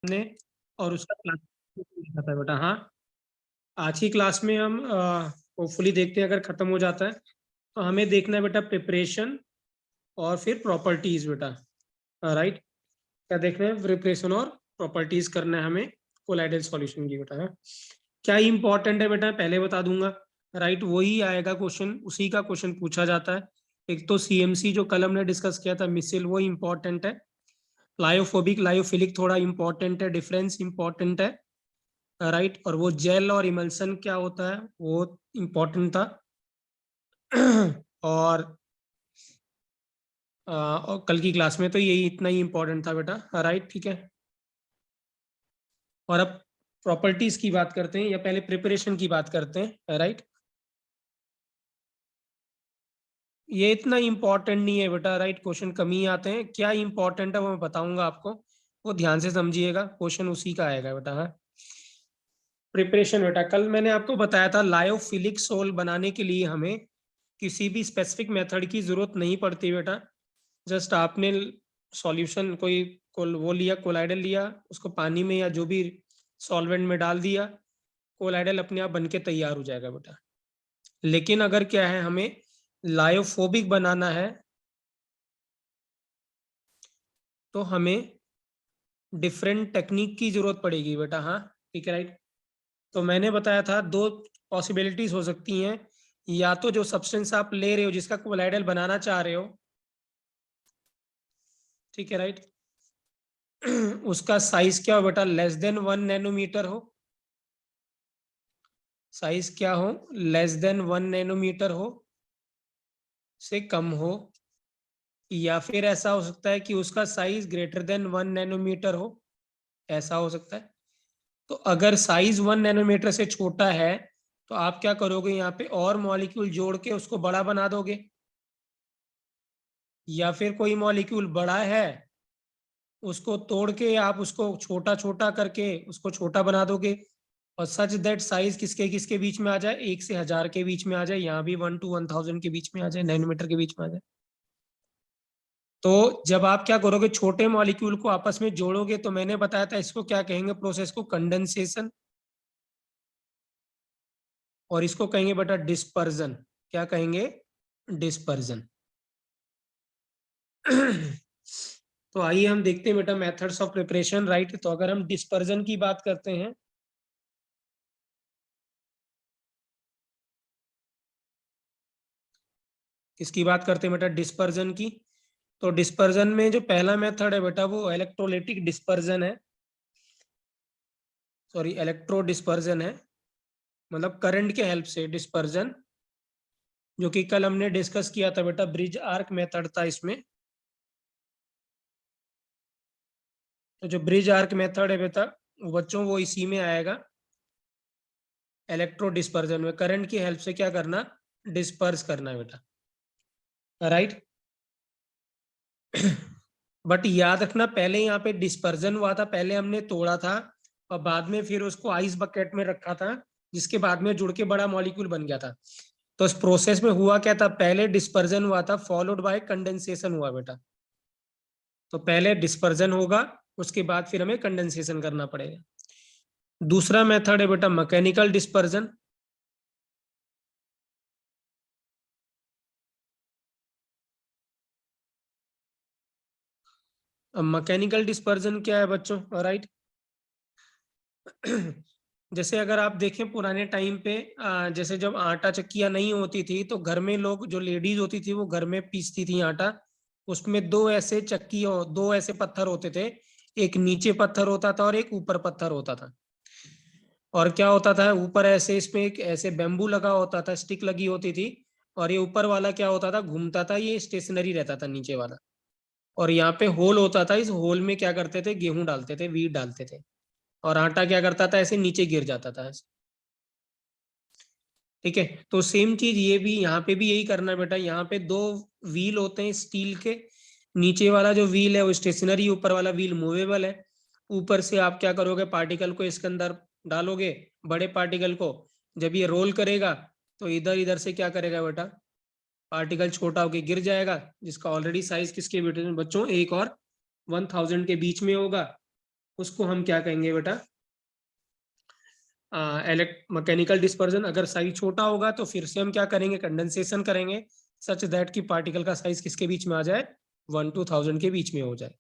ने और उसका क्लास लिखा था बेटा। हाँ, आज की क्लास में हम होपफुली देखते हैं, अगर खत्म हो जाता है तो हमें देखना है बेटा प्रिपरेशन और फिर प्रॉपर्टीज बेटा। राइट, क्या देखना है? प्रिपरेशन और प्रॉपर्टीज करना है हमें कोलाइडल सॉल्यूशन की बेटा। हाँ, क्या इंपॉर्टेंट है बेटा पहले बता दूंगा। राइट, वही आएगा क्वेश्चन, उसी का क्वेश्चन पूछा जाता है। एक तो सीएमसी जो कल हमने डिस्कस किया था मिसिल, वो इंपॉर्टेंट है। लायोफोबिक लायोफिलिक थोड़ा इंपॉर्टेंट है, डिफरेंस इंपॉर्टेंट है। राइट, और वो जेल और इमल्सन क्या होता है वो इम्पोर्टेंट था। और और कल की क्लास में तो यही इतना ही इम्पोर्टेंट था बेटा। राइट, ठीक है। और अब प्रॉपर्टीज की बात करते हैं या पहले प्रिपरेशन की बात करते हैं। राइट, ये इतना इम्पोर्टेंट नहीं है बेटा। राइट, क्वेश्चन कम ही आते हैं। क्या इम्पोर्टेंट है वो मैं बताऊंगा आपको, वो ध्यान से समझिएगा, क्वेश्चन उसी का आएगा बेटा। हाँ, प्रिपरेशन बेटा, कल मैंने आपको बताया था लायोफिलिक सोल बनाने के लिए हमें किसी भी स्पेसिफिक मेथड की जरूरत नहीं पड़ती बेटा। जस्ट आपने सॉल्यूशन कोई वो लिया, कोलाइडल लिया, उसको पानी में या जो भी सॉल्वेंट में डाल दिया, कोलाइडल अपने आप बन के तैयार हो जाएगा बेटा। लेकिन अगर क्या है, हमें लायोफोबिक बनाना है तो हमें डिफरेंट टेक्निक की जरूरत पड़ेगी बेटा। हाँ, ठीक है। राइट, तो मैंने बताया था दो पॉसिबिलिटीज हो सकती हैं। या तो जो सब्सटेंस आप ले रहे हो जिसका कोलाइडल बनाना चाह रहे हो, ठीक है, राइट, उसका साइज क्या हो बेटा? लेस देन 1 नैनोमीटर हो। साइज क्या हो? लेस देन 1 नैनोमीटर हो, से कम हो। या फिर ऐसा हो सकता है कि उसका साइज ग्रेटर देन 1 नैनोमीटर हो, ऐसा हो सकता है। तो अगर साइज 1 नैनोमीटर से छोटा है तो आप क्या करोगे, यहाँ पे और मॉलिक्यूल जोड़ के उसको बड़ा बना दोगे। या फिर कोई मॉलिक्यूल बड़ा है, उसको तोड़ के आप उसको छोटा छोटा करके उसको छोटा बना दोगे, और सच दैट साइज किसके किसके बीच में आ जाए? 1 से 1000 के बीच में आ जाए, यहाँ भी 1 to 1000 के बीच में आ जाए, नैनोमीटर के बीच में आ जाए। तो जब आप क्या करोगे, छोटे मॉलिक्यूल को आपस में जोड़ोगे, तो मैंने बताया था इसको क्या कहेंगे, प्रोसेस को कंडेंसेशन, और इसको कहेंगे बेटा डिस्पर्जन। क्या कहेंगे? डिस्पर्जन। तो आइए हम देखते हैं बेटा मेथड्स ऑफ प्रिपरेशन। राइट, तो अगर हम डिस्पर्जन की बात करते हैं, किसकी बात करते हैं बेटा? डिस्पर्जन की। तो डिस्पर्जन में जो पहला मेथड है बेटा वो इलेक्ट्रोलाइटिक डिस्पर्जन है, सॉरी इलेक्ट्रो डिस्पर्जन है, मतलब करंट के हेल्प से डिस्पर्जन, जो कि कल हमने डिस्कस किया था बेटा, ब्रिज आर्क मेथड था इसमें। तो जो ब्रिज आर्क मेथड है बेटा बच्चों, वो इसी में आएगा। इलेक्ट्रो डिस्पर्जन में करंट की हेल्प से क्या करना? डिस्पर्स करना है बेटा। राइट, बट याद रखना पहले यहाँ पे डिस्पर्जन हुआ था, पहले हमने तोड़ा था और बाद में फिर उसको आइस बकेट में रखा था, जिसके बाद में जुड़ के बड़ा मॉलिक्यूल बन गया था। तो इस प्रोसेस में हुआ क्या था? पहले डिस्पर्जन हुआ था, फॉलोड बाय कंडेंसेशन हुआ बेटा। तो पहले डिस्पर्जन होगा, उसके बाद फिर हमें कंडेंसेशन करना पड़ेगा। दूसरा मेथड है बेटा मैकेनिकल डिस्पर्जन। अब मैकेनिकल डिस्पर्जन क्या है बच्चों? राइट, जैसे अगर आप देखें पुराने टाइम पे, जैसे जब आटा चक्कियां नहीं होती थी तो घर में लोग, जो लेडीज होती थी वो घर में पीसती थी आटा। उसमें दो ऐसे चक्की और दो ऐसे पत्थर होते थे, एक नीचे पत्थर होता था और एक ऊपर पत्थर होता था। और क्या होता था, ऊपर ऐसे इसमें एक ऐसे बेम्बू लगा होता था, स्टिक लगी होती थी, और ये ऊपर वाला क्या होता था, घूमता था, ये स्टेशनरी रहता था नीचे वाला। और यहाँ पे होल होता था, इस होल में क्या करते थे, गेहूं डालते थे, वीट डालते थे, और आटा क्या करता था, ऐसे नीचे गिर जाता था ऐसे। ठीक है, तो सेम चीज ये भी, यहाँ पे भी यही करना है बेटा। यहाँ पे दो व्हील होते हैं स्टील के, नीचे वाला जो व्हील है वो स्टेशनरी, ऊपर वाला व्हील मूवेबल है। ऊपर से आप क्या करोगे, पार्टिकल को इसके अंदर डालोगे, बड़े पार्टिकल को। जब ये रोल करेगा तो इधर इधर से क्या करेगा बेटा, पार्टिकल छोटा होके गिर जाएगा, जिसका ऑलरेडी साइज किसके बेटे बच्चों 1 और 1000 के बीच में होगा। उसको हम क्या कहेंगे बेटा, मैकेनिकल डिस्पर्जन। अगर साइज छोटा होगा तो फिर से हम क्या करेंगे, कंडेंसेशन करेंगे सच दैट कि पार्टिकल का साइज किसके बीच में आ जाए, 1 to 1000 के बीच में हो जाए।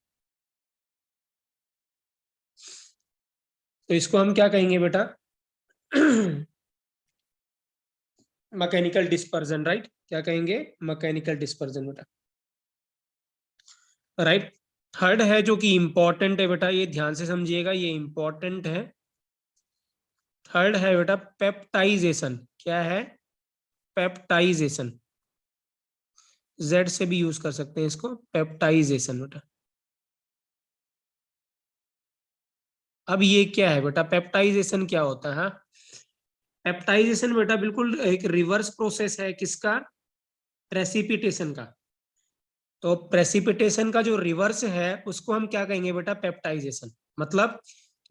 तो इसको हम क्या कहेंगे बेटा, मैकेनिकल डिस्पर्जन, राइट। क्या कहेंगे, मैकेनिकल डिस्पर्जन बेटा, राइट। थर्ड है जो कि इंपॉर्टेंट है बेटा, ये ध्यान से समझिएगा, ये इंपॉर्टेंट है। थर्ड है बेटा पेप्टाइजेशन। क्या है, पेप्टाइजेशन। जेड से भी यूज कर सकते हैं इसको, पेप्टाइजेशन बेटा। अब ये क्या है बेटा, पेप्टाइजेशन क्या होता है, हाँ? पेप्टाइजेशन बेटा बिल्कुल एक रिवर्स प्रोसेस है, किसका, प्रेसिपिटेशन का। तो प्रेसिपिटेशन का जो रिवर्स है उसको हम क्या कहेंगे बेटा, पेप्टाइजेशन। मतलब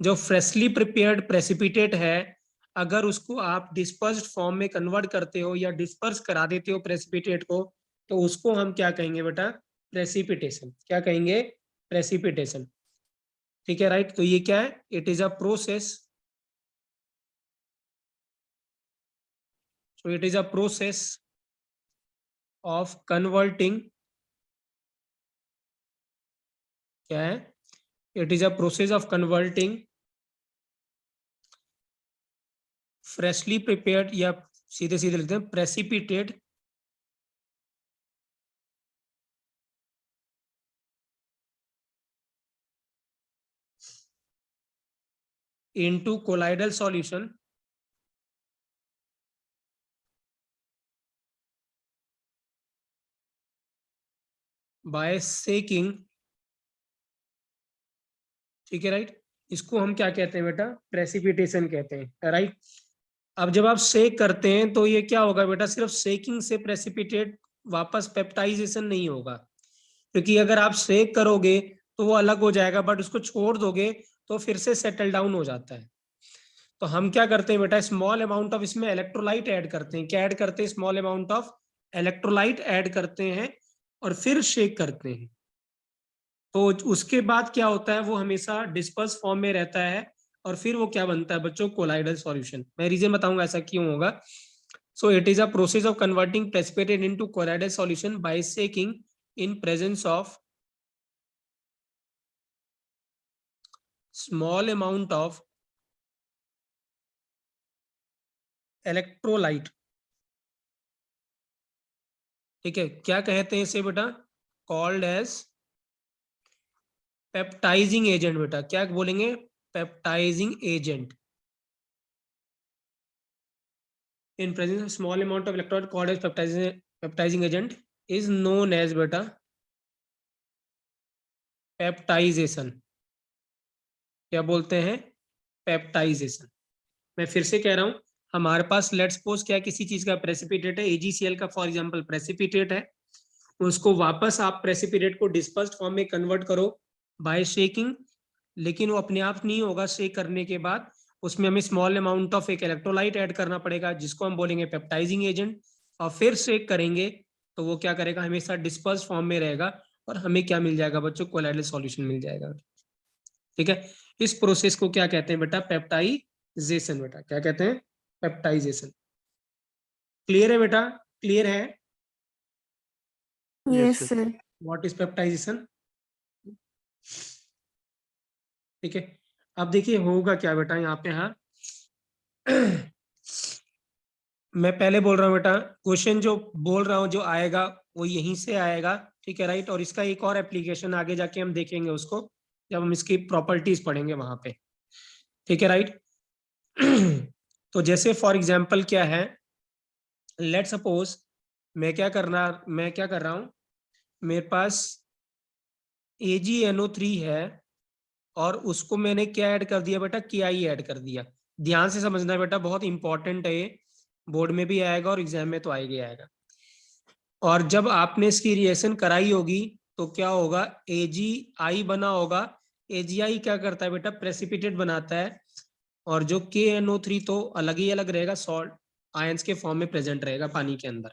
जो फ्रेशली प्रिपेयर्ड प्रेसिपिटेट है, अगर उसको आप डिस्पर्स्ड फॉर्म में कन्वर्ट करते हो या डिस्पर्स करा देते हो प्रेसिपिटेट को, तो उसको हम क्या कहेंगे बेटा, प्रेसिपिटेशन। क्या कहेंगे, प्रेसिपिटेशन। ठीक है, राइट। तो ये क्या है, it is a process, so it is a process of converting, क्या है, it is a process of converting freshly prepared, या सीधे सीधे लिखते हैं precipitate into colloidal solution by shaking। ठीक है, राइट। इसको हम क्या कहते हैं बेटा, प्रेसिपिटेशन कहते हैं, राइट। अब जब आप शेक करते हैं तो ये क्या होगा बेटा, सिर्फ शेकिंग से प्रेसिपिटेट वापस पेप्टाइजेशन नहीं होगा, क्योंकि अगर आप शेक करोगे तो वो अलग हो जाएगा, बट उसको छोड़ दोगे तो फिर से सेटल डाउन हो जाता है। तो हम क्या करते हैं बेटा, स्मॉल अमाउंट ऑफ इसमें इलेक्ट्रोलाइट ऐड करते हैं। क्या ऐड करते हैं, small amount of electrolyte add करते हैं और फिर शेक करते हैं। तो उसके बाद क्या होता है, वो हमेशा डिस्पर्स फॉर्म में रहता है और फिर वो क्या बनता है बच्चों, कोलाइडल सॉल्यूशन। मैं रीजन बताऊंगा ऐसा क्यों होगा। So it is a process of converting precipitate into colloidal solution bye shaking in presence of small amount of electrolyte. ठीक है, क्या कहते हैं इसे बेटा, कॉल्ड एज पेप्टाइजिंग एजेंट बेटा। क्या बोलेंगे, peptizing agent. In presence of small amount of electrolyte called as peptizing agent is known as बेटा पेप्टाइजेशन। क्या बोलते हैं, पेप्टाइजेशन। मैं फिर से कह रहा हूं, हमारे पास लेट्स सपोज क्या किसी चीज का प्रेसिपिटेट है, एजीसीएल का फॉर एग्जांपल प्रेसिपिटेट है, उसको वापस आप प्रेसिपिटेट को डिस्पर्स्ड फॉर्म में कन्वर्ट करो बाय शेकिंग, लेकिन वो अपने आप नहीं होगा। शेक करने के बाद उसमें हमें स्मॉल अमाउंट ऑफ एक इलेक्ट्रोलाइट ऐड करना पड़ेगा, जिसको हम बोलेंगे पेप्टाइजिंग एजेंट, और फिर शेक करेंगे तो वो क्या करेगा, हमेशा डिस्पर्स फॉर्म में रहेगा और हमें क्या मिल जाएगा बच्चों, कोलाइडल सॉल्यूशन मिल जाएगा। ठीक है, इस प्रोसेस को क्या कहते हैं बेटा, पेप्टाइजेशन बेटा। क्या कहते हैं, पेप्टाइजेशन। क्लियर है बेटा, क्लियर है। Yes sir. What is peptization. ठीक है, अब देखिए होगा क्या बेटा यहाँ पे, हाँ मैं पहले बोल रहा हूँ बेटा, क्वेश्चन जो बोल रहा हूँ जो आएगा वो यहीं से आएगा। ठीक है, राइट। और इसका एक और एप्लीकेशन आगे जाके हम देखेंगे उसको, जब हम इसकी प्रॉपर्टीज पढ़ेंगे वहां पे। ठीक है, राइट। तो जैसे फॉर एग्जाम्पल क्या है, लेट सपोज मैं क्या कर रहा हूँ, मेरे पास AgNO3 है और उसको मैंने क्या ऐड कर दिया बेटा, Ki ऐड कर दिया। ध्यान से समझना बेटा, बहुत इंपॉर्टेंट है ये, बोर्ड में भी आएगा और एग्जाम में तो आएगा। और जब आपने इसकी रिएक्शन कराई होगी तो क्या होगा, AgI बना होगा। AgI क्या करता है बेटा, प्रेसिपिटेट बनाता है, और जो KNO3 तो अलग ही अलग रहेगा, सॉल्ट आयंस के फॉर्म में प्रेजेंट रहेगा पानी के अंदर।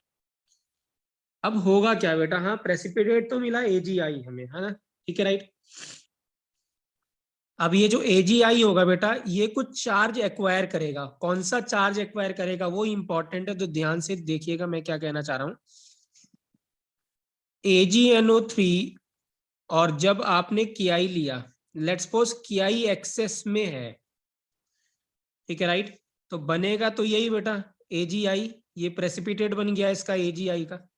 अब होगा क्या बेटा, हाँ प्रेसिपिटेट तो मिला AgI हमें, है ना। ठीक है, राइट। अब ये जो AGI होगा बेटा, ये कुछ चार्ज एक्वायर करेगा। कौन सा चार्ज एक्वायर करेगा वो इंपॉर्टेंट है, तो ध्यान से देखिएगा मैं क्या कहना चाह रहा हूं। AgNO3 और जब आपने Ki लिया, लेट्स सपोज Ki एक्सेस में है, ठीक है राइट, तो बनेगा तो यही बेटा AgI, ये प्रेसिपिटेट बन गया इसका AgI का।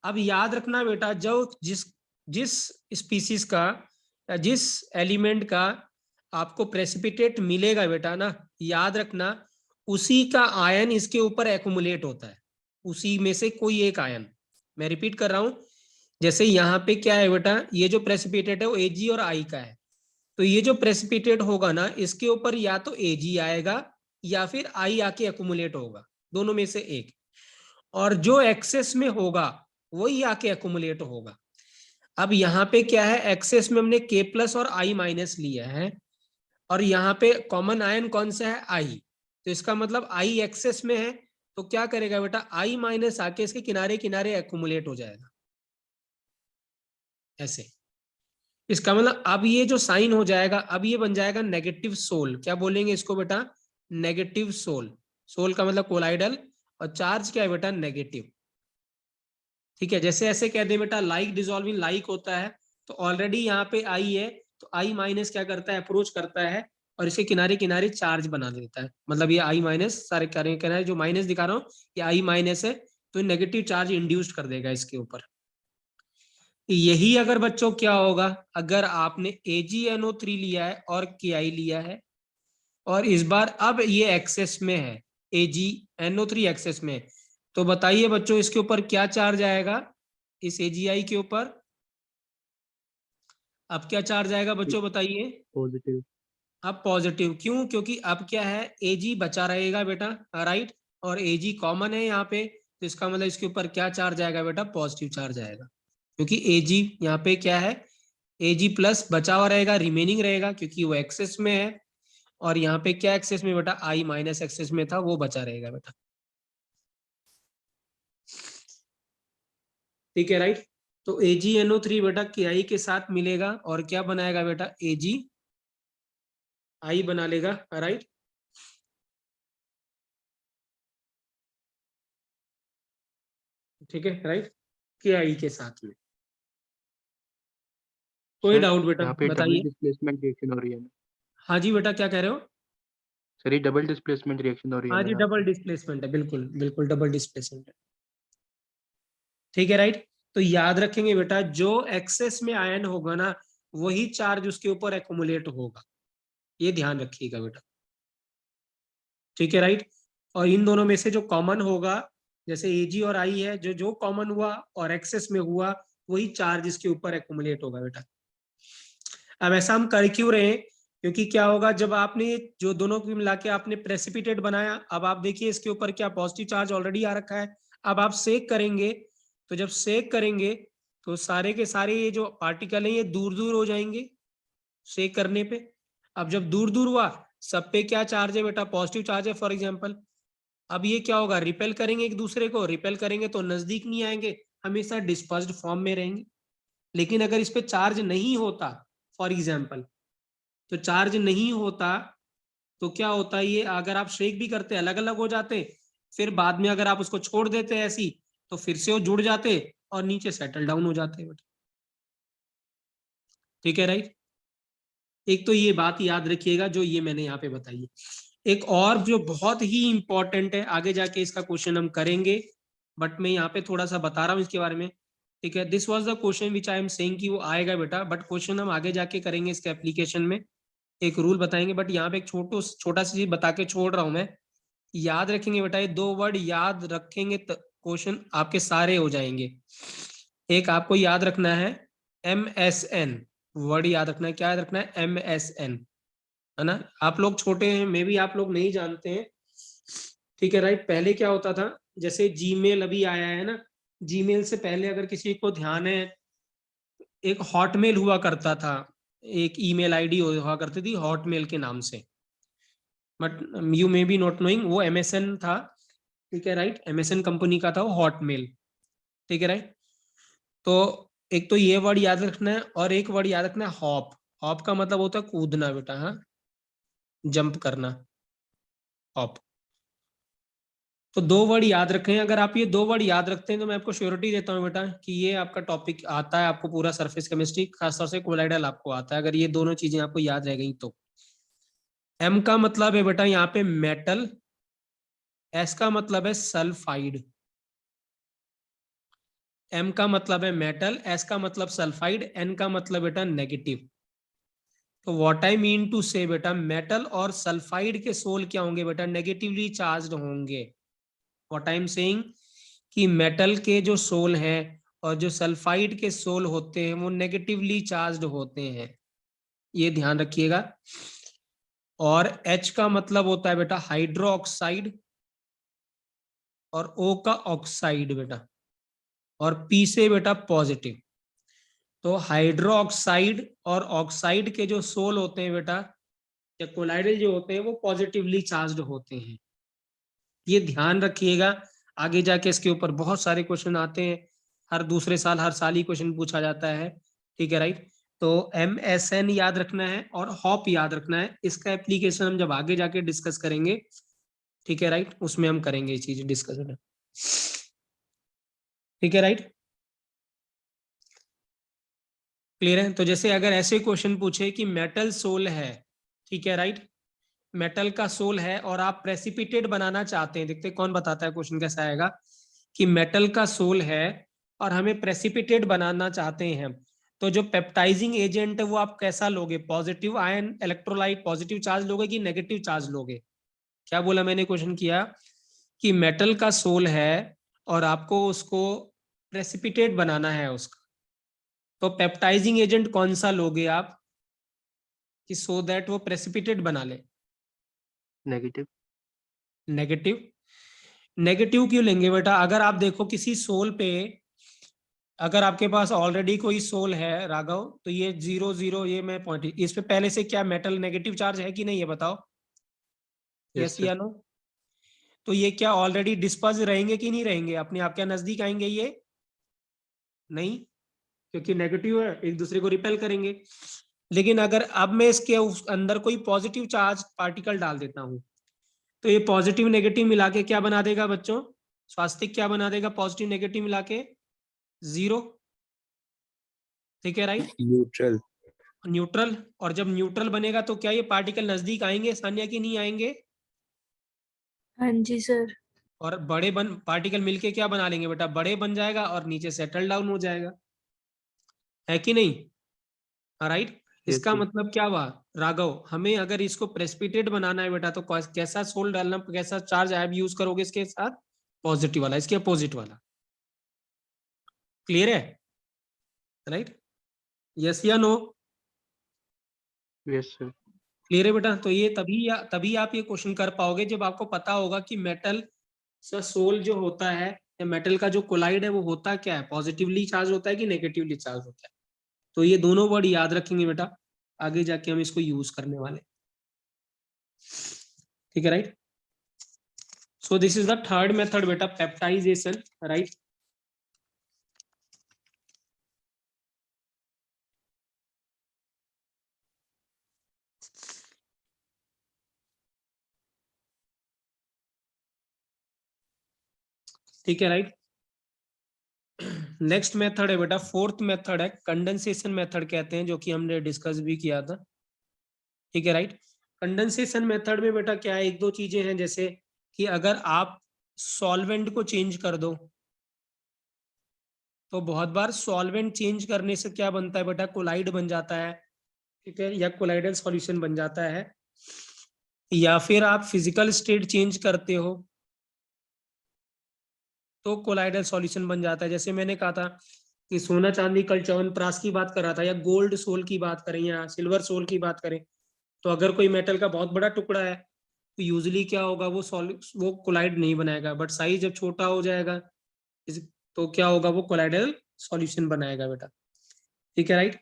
अब याद रखना बेटा, जो जिस जिस स्पीसीज का या जिस एलिमेंट का आपको प्रेसिपिटेट मिलेगा बेटा ना, याद रखना उसी का आयन इसके ऊपर एक्युमुलेट होता है, उसी में से कोई एक आयन। मैं रिपीट कर रहा हूं, जैसे यहाँ पे क्या है बेटा, ये जो प्रेसिपिटेट है वो Ag और I का है, तो ये जो प्रेसिपिटेट होगा ना, इसके ऊपर या तो Ag आएगा या फिर I आके एक्युमुलेट होगा, दोनों में से एक। और जो एक्सेस में होगा वही आके एक्युमुलेट होगा। अब यहाँ पे क्या है, एक्सेस में हमने K+ और I- लिया है, और यहाँ पे कॉमन आयन कौन सा है, I, तो इसका मतलब I एक्सेस में है, तो क्या करेगा बेटा, I- आके इसके किनारे किनारे एक्युमुलेट हो जाएगा ऐसे। इसका मतलब अब ये जो साइन हो जाएगा, अब ये बन जाएगा नेगेटिव सोल। क्या बोलेंगे इसको बेटा, नेगेटिव सोल। सोल का मतलब कोलाइडल, और चार्ज क्या है बेटा, नेगेटिव। ठीक है, जैसे ऐसे कह दे बेटा लाइक डिसॉल्विंग लाइक होता है, तो ऑलरेडी यहाँ पे आई है, तो I- क्या करता है, अप्रोच करता है और इसके किनारे किनारे चार्ज बना देता है। मतलब ये I- सारे किनारे जो माइनस दिखा रहा हूँ ये I- है, तो नेगेटिव चार्ज इंड्यूस्ड कर देगा इसके ऊपर। यही अगर बच्चों क्या होगा, अगर आपने AgNO3 लिया है और Ki लिया है, और इस बार अब ये एक्सेस में है, AgNO3 एक्सेस में, तो बताइए बच्चों इसके ऊपर क्या चार्ज आएगा, इस AgI के ऊपर अब क्या चार्ज आएगा बच्चों बताइए। पॉजिटिव। अब पॉजिटिव, क्यों, क्योंकि अब क्या है, Ag बचा रहेगा बेटा, राइट, और Ag कॉमन है यहाँ पे, तो इसका मतलब इसके ऊपर क्या चार्ज आएगा बेटा, पॉजिटिव चार्ज आएगा, क्योंकि Ag यहाँ पे क्या है, Ag+ बचा हुआ रहेगा, रिमेनिंग रहेगा, क्योंकि वो एक्सेस में है, और यहाँ पे क्या एक्सेस में बेटा, I- एक्सेस में था, वो बचा रहेगा बेटा। ठीक है राइट, तो AgNO3 बेटा Ki के साथ मिलेगा और क्या बनाएगा बेटा, AgI बना लेगा, राइट। ठीक है राइट, Ki के साथ में। कोई सर डाउट बेटा यहाँ पे डबल बताइए। डिस्प्लेसमेंट रिएक्शन हो रही है ना। हाँ जी बेटा, क्या कह रहे हो। सर ये डबल डिस्प्लेसमेंट रिएक्शन हो रही है हाँ ना जी, यहाँ डबल पे। डिस्प्लेसमेंट है, बिल्कुल बिल्कुल डबल डिस्प्लेसमेंट है। ठीक है राइट, तो याद रखेंगे बेटा, जो एक्सेस में आयन होगा ना, वही चार्ज उसके ऊपर एक्युमुलेट होगा, ये ध्यान रखिएगा बेटा। ठीक है राइट, और इन दोनों में से जो कॉमन होगा, जैसे Ag और I है, जो जो कॉमन हुआ और एक्सेस में हुआ, वही चार्ज इसके ऊपर एक्युमुलेट होगा बेटा। अब ऐसा हम कर क्यों रहे हैं, क्योंकि क्या होगा, जब आपने जो दोनों को मिला के आपने प्रेसिपिटेट बनाया, अब आप देखिए इसके ऊपर क्या पॉजिटिव चार्ज ऑलरेडी आ रखा है। अब आप सेक करेंगे, तो जब सेक करेंगे तो सारे के सारे ये जो पार्टिकल हैं ये दूर दूर हो जाएंगे सेक करने पे। अब जब दूर दूर हुआ, सब पे क्या चार्ज है बेटा, पॉजिटिव चार्ज है फॉर एग्जाम्पल। अब ये क्या होगा, रिपेल करेंगे एक दूसरे को, रिपेल करेंगे तो नजदीक नहीं आएंगे, हमेशा डिस्पर्स्ड फॉर्म में रहेंगे। लेकिन अगर इस पे चार्ज नहीं होता, फॉर एग्जाम्पल, तो चार्ज नहीं होता तो क्या होता है, ये अगर आप शेक भी करते अलग अलग हो जाते, फिर बाद में अगर आप उसको छोड़ देते ऐसी, तो फिर से वो जुड़ जाते और नीचे सेटल डाउन हो जाते बेटा। ठीक है राइट, एक तो ये बात याद रखिएगा जो ये मैंने यहाँ पे बताई है। एक और जो बहुत ही इंपॉर्टेंट है, आगे जाके इसका क्वेश्चन हम करेंगे, बट मैं यहाँ पे थोड़ा सा बता रहा हूँ इसके बारे में। ठीक है, this was the question which I am saying कि वो आएगा बेटा, बट क्वेश्चन हम आगे जाके करेंगे इसके एप्लीकेशन में, एक रूल बताएंगे, बट यहाँ पे एक छोटा सा चीज बता के छोड़ रहा हूँ मैं। याद रखेंगे बेटा, ये 2 वर्ड याद रखेंगे तो क्वेश्चन आपके सारे हो जाएंगे। एक आपको याद रखना है MSN, वर्ड याद रखना है, क्या याद रखना है, MSN, है ना। आप लोग छोटे हैं, मे भी आप लोग नहीं जानते हैं। ठीक है राइट, पहले क्या होता था, जैसे जीमेल अभी आया है ना, जीमेल से पहले अगर किसी को ध्यान है, एक हॉटमेल हुआ करता था, एक ईमेल आईडी हुआ करती थी हॉटमेल के नाम से, but you may be not knowing, वो MSN था। ठीक है राइट, MSN कंपनी का था वो हॉटमेल। ठीक है राइट, तो एक तो ये वर्ड याद रखना है, और एक वर्ड याद रखना है हॉप। हॉप का मतलब होता है कूदना बेटा, हाँ, जंप करना, हॉप। तो 2 वर्ड याद रखें। अगर आप ये 2 वर्ड याद रखते हैं तो मैं आपको श्योरिटी देता हूँ बेटा कि ये आपका टॉपिक आता है आपको पूरा, सरफेस केमिस्ट्री खासतौर से कोलाइडल आपको आता है, अगर ये दोनों चीजें आपको याद रह गई तो। एम का मतलब है बेटा यहाँ पे मेटल, एस का मतलब है सल्फाइड। एम का मतलब है मेटल, एस का मतलब सल्फाइड, एन का मतलब बेटा नेगेटिव। तो व्हाट आई मीन टू से बेटा, मेटल और सल्फाइड के सोल क्या होंगे बेटा, नेगेटिवली चार्ज्ड होंगे। व्हाट आई एम सेइंग कि मेटल के जो सोल हैं और जो सल्फाइड के सोल होते हैं वो नेगेटिवली चार्ज्ड होते हैं, ये ध्यान रखिएगा। और H का मतलब होता है बेटा हाइड्रो ऑक्साइड, और O का ऑक्साइड बेटा, और P से बेटा पॉजिटिव। तो हाइड्रो ऑक्साइड और ऑक्साइड के जो सोल होते हैं बेटा, या कोलाइडल जो होते हैं, वो पॉजिटिवली चार्ज्ड होते हैं, ये ध्यान रखिएगा। आगे जाके इसके ऊपर बहुत सारे क्वेश्चन आते हैं, हर दूसरे साल, हर साल ही क्वेश्चन पूछा जाता है, ठीक है राइट। तो MSN याद रखना है और हॉप याद रखना है, इसका एप्लीकेशन हम जब आगे जाके डिस्कस करेंगे, ठीक है राइट, उसमें हम करेंगे ये चीज डिस्कशन, ठीक है राइट, क्लियर है। तो जैसे अगर ऐसे क्वेश्चन पूछे कि मेटल सोल है, ठीक है राइट, मेटल का सोल है और आप प्रेसिपिटेट बनाना चाहते हैं, देखते हैं कौन बताता है क्वेश्चन कैसा आएगा, कि मेटल का सोल है और हमें प्रेसिपिटेट बनाना चाहते हैं हम, तो जो पेप्टाइजिंग एजेंट है वो आप कैसा लोगे, positive ion electrolyte positive charge लोगे कि नेगेटिव चार्ज लोगे। क्या बोला मैंने, क्वेश्चन किया कि मेटल का सोल है और आपको उसको प्रेसिपिटेट बनाना है उसका, तो पेप्टाइजिंग एजेंट कौन सा लोगे आप, कि सो दैट वो प्रेसिपिटेट बना ले। नेगेटिव। नेगेटिव। नेगेटिव क्यों लेंगे बेटा, अगर आप देखो किसी सोल पे, अगर आपके पास ऑलरेडी कोई सोल है राघव, तो ये 0 0 ये मैं पॉइंट, इस पे पहले से क्या मेटल नेगेटिव चार्ज है कि नहीं, ये बताओ, यस यस सर। या नो। तो ये क्या ऑलरेडी डिस्पर्स रहेंगे कि नहीं रहेंगे, अपने आप क्या नजदीक आएंगे ये, नहीं, क्योंकि नेगेटिव है, एक दूसरे को रिपेल करेंगे। लेकिन अगर अब मैं इसके अंदर कोई पॉजिटिव चार्ज पार्टिकल डाल देता हूं, तो ये पॉजिटिव नेगेटिव मिला के क्या बना देगा बच्चों, स्वास्तिक क्या बना देगा, पॉजिटिव नेगेटिव मिला के 0, ठीक है राइट, न्यूट्रल। न्यूट्रल। और जब न्यूट्रल बनेगा तो क्या ये पार्टिकल नजदीक आएंगे सान्या की नहीं आएंगे, हाँ जी सर। और बड़े बन पार्टिकल मिलके क्या बना लेंगे बेटा, बड़े बन जाएगा और नीचे सेटल डाउन हो जाएगा, है कि नहीं, राइट। यस इसका सर। मतलब क्या हुआ राघव, हमें अगर इसको प्रेसिपिटेट बनाना है बेटा, तो कैसा सोल डालना, कैसा चार्ज आयब यूज करोगे इसके साथ, पॉजिटिव वाला, इसके अपोजिट वाला, क्लियर है राइट, यस या नो, यस सर। क्लियर है बेटा। तो ये तभी आप ये क्वेश्चन कर पाओगे जब आपको पता होगा कि मेटल सा सोल जो होता है, या मेटल का जो कोलाइड है वो होता क्या है, पॉजिटिवली चार्ज होता है कि नेगेटिवली चार्ज होता है। तो ये दोनों वर्ड याद रखेंगे बेटा, आगे जाके हम इसको यूज करने वाले, ठीक है right. So this is the third method बेटा, पेप्टाइजेशन, राइट। ठीक है राइट। नेक्स्ट मेथड है बेटा, फोर्थ मेथड है कंडेंसेशन मेथड कहते हैं, जो कि हमने डिस्कस भी किया था, ठीक है राइट। कंडेंसेशन मेथड में बेटा क्या है, एक दो चीजें हैं, जैसे कि अगर आप सॉल्वेंट को चेंज कर दो, तो बहुत बार सॉल्वेंट चेंज करने से क्या बनता है बेटा, कोलाइड बन जाता है, ठीक है, या कोलाइडल सॉल्यूशन बन जाता है। या फिर आप फिजिकल स्टेट चेंज करते हो तो कोलाइडल सॉल्यूशन बन जाता है। जैसे मैंने कहा था कि सोना चांदी कल च्यवनप्राश की बात कर रहा था, या गोल्ड सोल की बात करें या सिल्वर सोल की बात करें, तो अगर कोई मेटल का बहुत बड़ा टुकड़ा है तो यूजली क्या होगा, वो कोलाइड नहीं बनाएगा, बट साइज जब छोटा हो जाएगा तो क्या होगा, वो कोलाइडल सॉल्यूशन बनाएगा बेटा, ठीक है राइट।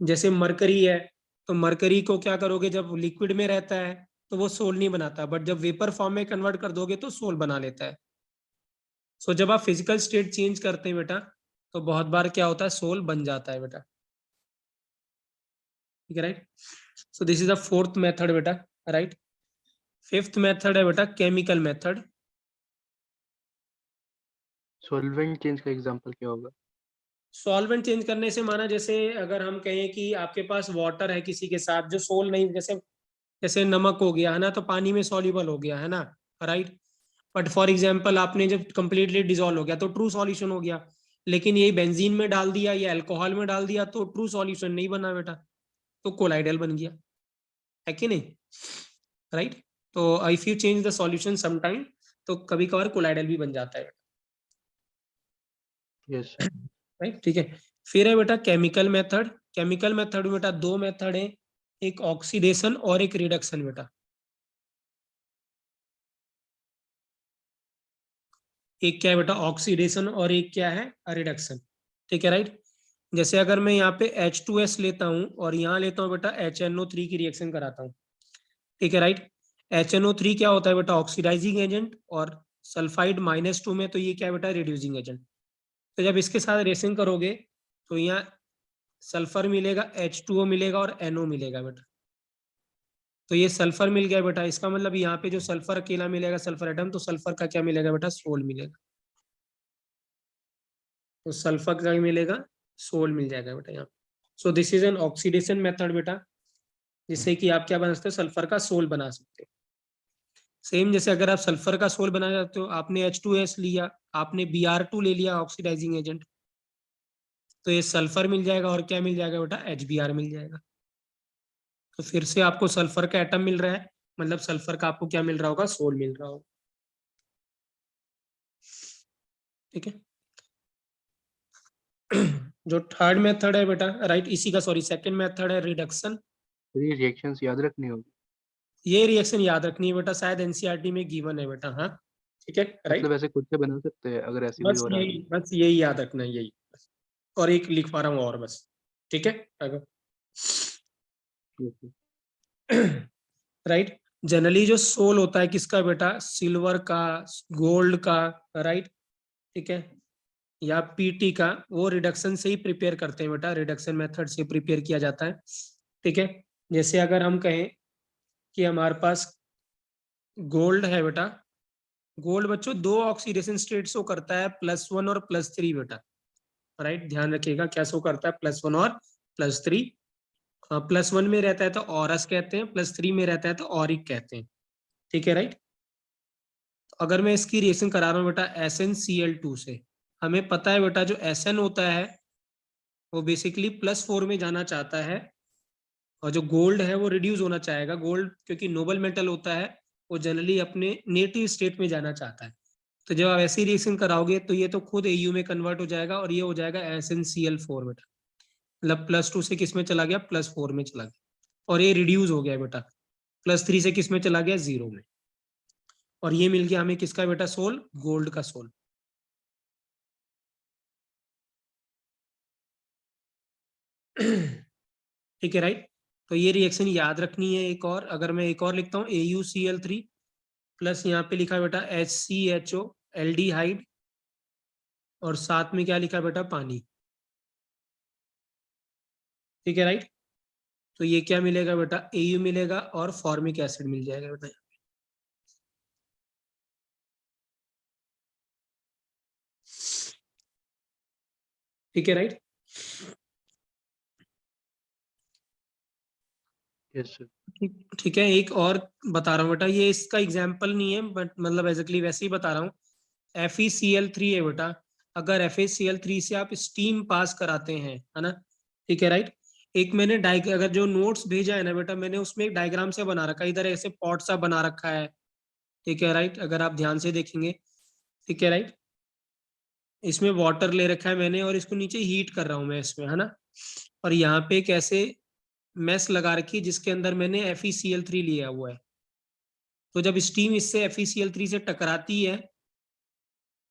जैसे मरकरी है, तो मरकरी को क्या करोगे, जब लिक्विड में रहता है तो वो सोल नहीं बनाता, बट जब वेपर फॉर्म में कन्वर्ट कर दोगे तो सोल बना लेता है। सो जब आप फिजिकल स्टेट चेंज करते हैं बेटा, तो बहुत बार क्या होता है, सोल बन जाता है बेटा, ठीक है right. So this is the fourth method बेटा, राइट। फिफ्थ मेथड है बेटा केमिकल मेथड। सॉल्वेंट चेंज का एग्जांपल क्या होगा? सॉल्वेंट चेंज करने से माना जैसे अगर हम कहें कि आपके पास वाटर है किसी के साथ जो सोल नहीं, जैसे जैसे नमक हो गया है ना, तो पानी में सॉल्युबल हो गया है ना, राइट। बट फॉर एग्जांपल आपने जब कंप्लीटली डिसॉल्व हो गया तो ट्रू सॉल्यूशन हो गया, लेकिन यही बेंजीन में डाल दिया या अल्कोहल में डाल दिया तो ट्रू सॉल्यूशन नहीं बना बेटा, तो कोलाइडल बन गया, है कि नहीं, राइट। तो if you change the solution sometime तो कभी कभार कोलाइडल भी बन जाता है, यस राइट, ठीक है। फिर है बेटा केमिकल मेथड। केमिकल मेथड में बेटा दो मेथड है, एक ऑक्सीडेशन और एक रिडक्शन बेटा। एक क्या है बेटा ऑक्सीडेशन और एक क्या है रिडक्शन, ठीक है राइट। जैसे अगर मैं यहाँ पे H2S लेता हूँ और यहाँ लेता हूँ बेटा HNO3 की रिएक्शन कराता हूँ, ठीक है राइट। HNO3 क्या होता है बेटा ऑक्सीडाइजिंग एजेंट, और सल्फाइड -2 में तो ये क्या है बेटा रिड्यूसिंग एजेंट। तो जब इसके साथ रिएक्शन करोगे तो यहाँ सल्फर मिलेगा, H2O मिलेगा और NO मिलेगा बेटा। तो ये सल्फर मिल गया बेटा, इसका मतलब यहाँ पे जो सल्फर अकेला मिलेगा सल्फर एटम, तो सल्फर का क्या मिलेगा बेटा सोल मिलेगा, तो सल्फर का मिलेगा सोल मिल जाएगा बेटा यहाँ। So this is an oxidation method बेटा, जिससे कि आप क्या बना सकते हो सल्फर का सोल बना सकते हो। सेम जैसे अगर आप सल्फर का सोल बनाना चाहते हो, आपने H2S लिया, आपने Br2 ले लिया ऑक्सीडाइजिंग एजेंट, तो ये सल्फर मिल जाएगा और क्या मिल जाएगा बेटा HBr मिल जाएगा। तो फिर से आपको सल्फर का एटम मिल रहा है, मतलब सल्फर का आपको क्या मिल रहा होगा सोल मिल रहा होगा, ठीक है। जो थर्ड मेथड है बेटा राइट, इसी का सॉरी सेकंड मेथड है रिडक्शन। तो ये रिएक्शंस याद रखनी होगी, ये रिएक्शन याद रखनी है बेटा, शायद एनसीईआरटी में गिवन है बेटा, हाँ ठीक है मतलब राइट। ऐसे खुद से बना सकते हैं अगर ऐसी कोई और आ रही है? बस यही याद रखना है, यही। और एक लिख पा रहा हूँ और बस, ठीक है अगर Yes, राइट। जनरली जो सोल होता है किसका बेटा सिल्वर का, गोल्ड का, राइट, ठीक है, या पीटी का, वो रिडक्शन से ही प्रिपेयर करते हैं बेटा, रिडक्शन मेथड से प्रिपेयर किया जाता है, ठीक है। जैसे अगर हम कहें कि हमारे पास गोल्ड है बेटा, गोल्ड बच्चों दो ऑक्सीडेशन स्टेट शो करता है, +1 और +3 बेटा, राइट, ध्यान रखिएगा क्या शो करता है +1 और +3। +1 में रहता है तो ऑरस कहते हैं, +3 में रहता है तो ऑरिक कहते हैं, ठीक है राइट। अगर मैं इसकी रिएक्शन करा रहा हूँ बेटा SnCl2 से, हमें पता है बेटा जो Sn होता है वो बेसिकली +4 में जाना चाहता है, और जो गोल्ड है वो रिड्यूस होना चाहेगा, गोल्ड क्योंकि नोबल मेटल होता है वो जनरली अपने नेटिव स्टेट में जाना चाहता है। तो जब आप ऐसी रिएक्शन कराओगे तो ये तो खुद AU में कन्वर्ट हो जाएगा और ये हो जाएगा SnCl4 बेटा, मतलब +2 से किस में चला गया +4 में चला गया, और ये रिड्यूस हो गया बेटा, +3 से किस में चला गया 0 में, और ये मिल गया हमें किसका बेटा सोल, गोल्ड का सोल। ठीक है राइट। तो ये रिएक्शन याद रखनी है। एक और अगर मैं एक और लिखता हूँ AuCl3 प्लस यहाँ पे लिखा है बेटा HCHO एल्डिहाइड, और साथ में क्या लिखा है बेटा पानी, ठीक है राइट। तो ये क्या मिलेगा बेटा AU मिलेगा और फॉर्मिक एसिड मिल जाएगा बेटा, ठीक है राइट। yes, sir. ठीक है, एक और बता रहा हूँ बेटा, ये इसका एग्जाम्पल नहीं है बट मतलब एग्जैक्टली वैसे ही बता रहा हूँ। FeCl3 है बेटा, अगर FeCl3 से आप स्टीम पास कराते हैं, है ना, ठीक है राइट। एक मैंने अगर जो नोट्स भेजा है ना बेटा, मैंने उसमें एक डायग्राम से बना रखा है, इधर ऐसे पॉट सा बना रखा है, ठीक है राइट, अगर आप ध्यान से देखेंगे, ठीक है राइट। इसमें वाटर ले रखा है मैंने और इसको नीचे हीट कर रहा हूँ मैं इसमें, है ना, और यहाँ पे एक ऐसे मेस लगा रखी है जिसके अंदर मैंने FeCl3 लिया हुआ है। तो जब स्टीम इससे FeCl3 से टकराती है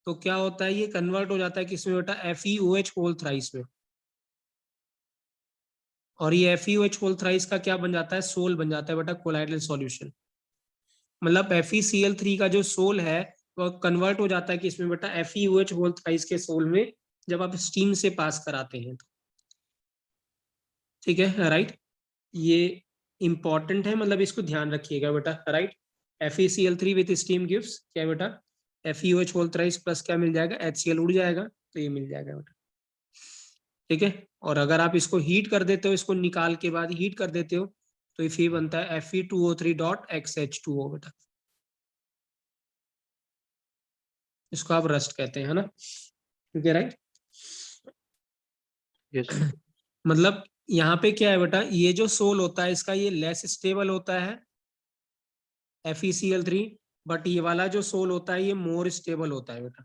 तो क्या होता है, ये कन्वर्ट हो जाता है किसमें बेटा FeOH होल थ्राइस में, और ये FeOH होल थ्राइस का क्या बन जाता है सोल बन जाता है बेटा कोलाइडल सॉल्यूशन। मतलब FeCl3 का जो सोल है वो कन्वर्ट हो जाता है किसमें बेटा FeOH होल थ्राइस के सोल में, जब आप स्टीम से पास कराते हैं तो, ठीक है राइट। ये इंपॉर्टेंट है, मतलब इसको ध्यान रखिएगा बेटा, right. FeCl3 with steam gives क्या है बेटा, FeOH होल थ्राइस प्लस क्या मिल जाएगा, HCl उड़ जाएगा, तो ये मिल जाएगा बेटा, ठीक है। और अगर आप इसको हीट कर देते हो, इसको निकाल के बाद हीट कर देते हो, तो ये फिर बनता है Fe2O3.XH2O बेटा, इसको आप रस्ट कहते हैं, है ना, ठीक है, राइट। यस मतलब यहाँ पे क्या है बेटा, ये जो सोल होता है इसका ये लेस स्टेबल होता है FeCl3, बट ये वाला जो सोल होता है ये मोर स्टेबल होता है बेटा,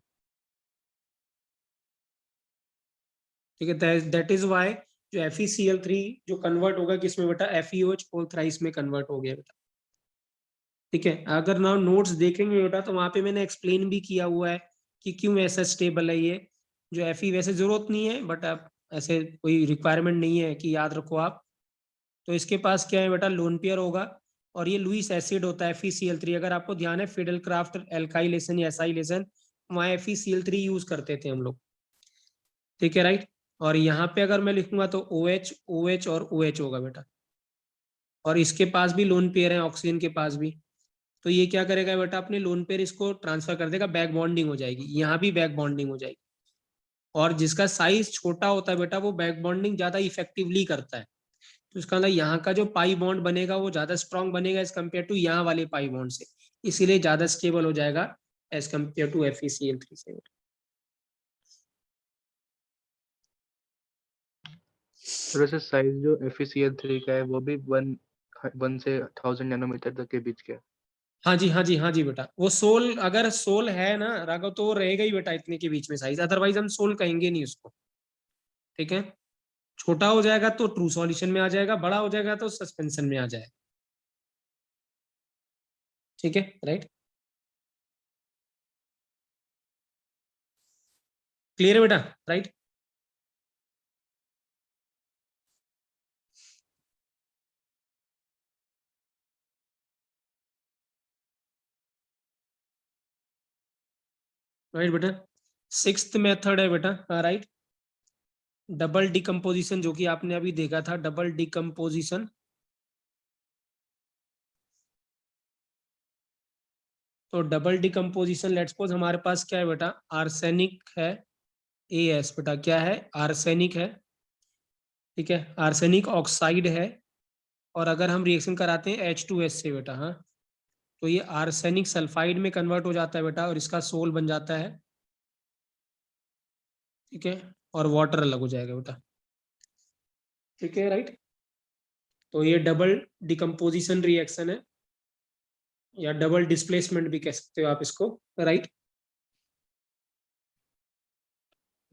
ठीक है। दैट इज वाई जो FeCl3 जो कन्वर्ट होगा किसमें बेटा, FeOH होल थ्राइस में कन्वर्ट हो गया बेटा, ठीक है। अगर ना नोट्स देखेंगे बेटा तो वहां पे मैंने एक्सप्लेन भी किया हुआ है कि क्यों ऐसा स्टेबल है ये जो Fe, वैसे जरूरत नहीं है बट आप ऐसे कोई रिक्वायरमेंट नहीं है कि याद रखो आप। तो इसके पास क्या है बेटा, लोन पेयर होगा और ये लुईस एसिड होता है FeCl3। अगर आपको ध्यान है फिडेल क्राफ्ट एल्काइलेशन या एसाइलेशन, वहाँ FeCl3 यूज करते थे हम लोग, ठीक है, राइट। और यहाँ पे अगर मैं लिखूंगा तो OH OH और OH होगा बेटा, और इसके पास भी लोन पेयर है ऑक्सीजन के पास भी, तो ये क्या करेगा बेटा, अपने लोन पेयर इसको ट्रांसफर कर देगा, बैक बॉन्डिंग हो जाएगी, यहाँ भी बैक बॉन्डिंग हो जाएगी। और जिसका साइज छोटा होता है बेटा वो बैक बॉन्डिंग ज्यादा इफेक्टिवली करता है, तो इसका मतलब यहाँ का जो पाई बॉन्ड बनेगा वो ज्यादा स्ट्रॉन्ग बनेगा एज कम्पेयर टू यहाँ वाले पाई बॉन्ड से, इसीलिए ज्यादा स्टेबल हो जाएगा एज कम्पेयर टू FeCl3 से। तो वैसे साइज जो FeCl3 का है वो भी 1 से 1000 नैनोमीटर तक के बीच का है। हाँ जी, हाँ जी, हाँ जी बेटा, वो सोल अगर सोल है ना राघव तो वो रहेगा ही बेटा इतने के बीच में साइज, अदरवाइज हम सोल कहेंगे नहीं उसको, ठीक है। छोटा हो जाएगा तो ट्रू सॉल्यूशन में आ जाएगा, बड़ा हो जाएगा तो सस्पेंशन में आ जाएगा, ठीक है, राइट। क्लियर है बेटा, राइट। राइट बेटा, सिक्स्थ मेथड है बेटा, राइट, डबल डिकम्पोजिशन, जो कि आपने अभी देखा था, डबल डिकम्पोजिशन। तो डबल डिकम्पोजिशन लेट्स सपोज हमारे पास क्या है बेटा, आर्सेनिक है, AS बेटा, क्या है, आर्सेनिक है, ठीक है, आर्सेनिक ऑक्साइड है, और अगर हम रिएक्शन कराते हैं H2S से बेटा, हाँ, तो ये आर्सेनिक सल्फाइड में कन्वर्ट हो जाता है बेटा, और इसका सोल बन जाता है, ठीक है, और वाटर अलग हो जाएगा बेटा, ठीक है, राइट। तो ये डबल डिकम्पोजिशन रिएक्शन है, या डबल डिस्प्लेसमेंट भी कह सकते हो आप इसको, राइट।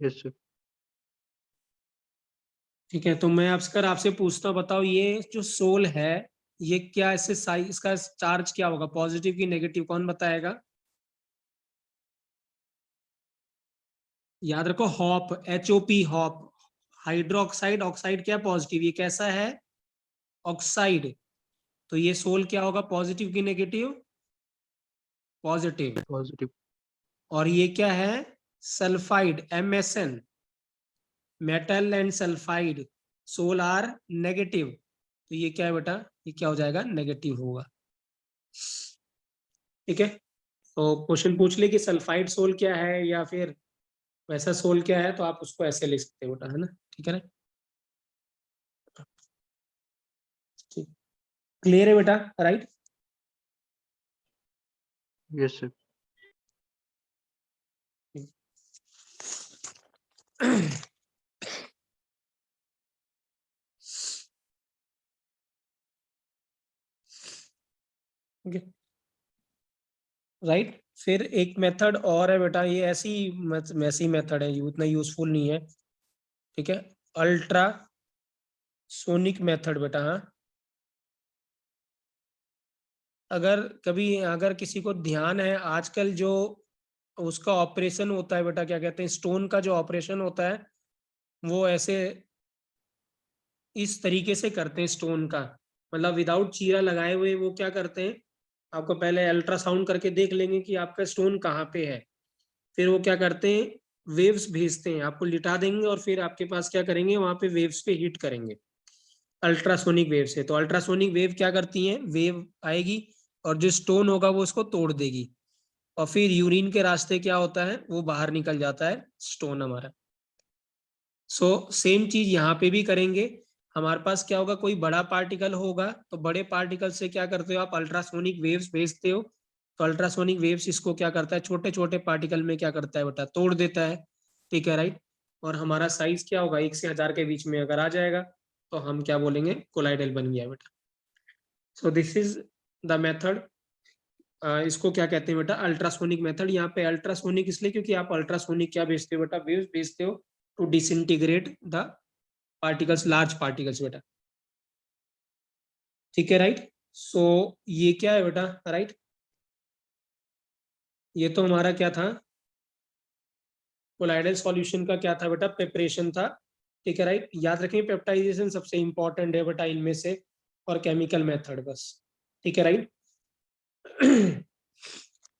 Yes sir. ठीक है, तो मैं आपसे पूछता हूँ, बताओ ये जो सोल है ये क्या, इससे साइज, इसका चार्ज क्या होगा, पॉजिटिव की नेगेटिव, कौन बताएगा। याद रखो hop, HOP hop, hydroxide, oxide क्या पॉजिटिव, ये कैसा है, ऑक्साइड, तो ये सोल क्या होगा, पॉजिटिव की नेगेटिव, पॉजिटिव। पॉजिटिव। और ये क्या है, sulphide, MSN, metal and sulphide, sol are negative, तो ये क्या है बेटा, ये क्या हो जाएगा, नेगेटिव होगा, ठीक है। तो क्वेश्चन पूछ ले कि सल्फाइड सोल क्या है या फिर वैसा सोल क्या है, तो आप उसको ऐसे लिख सकते हो बेटा, है ना, ठीक है ना, ठीक, क्लियर है बेटा, right. Yes sir. Okay, right. फिर एक मेथड और है बेटा, ये ऐसी मेथड है, ये उतना यूजफुल नहीं है, ठीक है, अल्ट्रा सोनिक मेथड बेटा, हाँ। अगर किसी को ध्यान है, आजकल जो उसका ऑपरेशन होता है बेटा, क्या कहते हैं, स्टोन का जो ऑपरेशन होता है वो ऐसे इस तरीके से करते हैं स्टोन का, मतलब विदाउट चीरा लगाए हुए वो क्या करते हैं, आपको पहले अल्ट्रासाउंड करके देख लेंगे कि आपका स्टोन कहाँ पे है, फिर वो क्या करते हैं, वेव्स भेजते हैं, आपको लिटा देंगे और फिर आपके पास क्या करेंगे, वहां पे वेव्स पे हिट करेंगे, अल्ट्रासोनिक वेव से। तो अल्ट्रासोनिक वेव क्या करती है, वेव आएगी और जो स्टोन होगा वो उसको तोड़ देगी और फिर यूरिन के रास्ते क्या होता है, वो बाहर निकल जाता है स्टोन हमारा। सो सेम चीज यहाँ पे भी करेंगे। हमारे पास क्या होगा, कोई बड़ा पार्टिकल होगा तो बड़े पार्टिकल से क्या करते हो आप, अल्ट्रासोनिक वेव्स भेजते हो। तो अल्ट्रासोनिक वेव्स इसको क्या करता है, छोटे छोटे पार्टिकल में क्या करता है बेटा, तोड़ देता है। ठीक है, राइट। और हमारा साइज क्या होगा, 1 से 1000 के बीच में अगर आ जाएगा तो हम क्या बोलेंगे, कोलाइडल बन गया बेटा। So this is the method. इसको क्या कहते हैं बेटा, अल्ट्रासोनिक मेथड। यहाँ पे अल्ट्रासोनिक इसलिए क्योंकि आप अल्ट्रासोनिक क्या भेजते हो बेटा, वेव्स भेजते हो to disintegrate the particles, large particles बेटा। ठीक है, राइट। सो ये क्या है बेटा, राइट, ये तो हमारा क्या था, कोलाइडल सॉल्यूशन का क्या था बेटा, प्रिपरेशन था। ठीक है, राइट। याद रखें पेप्टाइजेशन सबसे इंपॉर्टेंट है बेटा इनमें से, और केमिकल मेथड बस। ठीक है, राइट।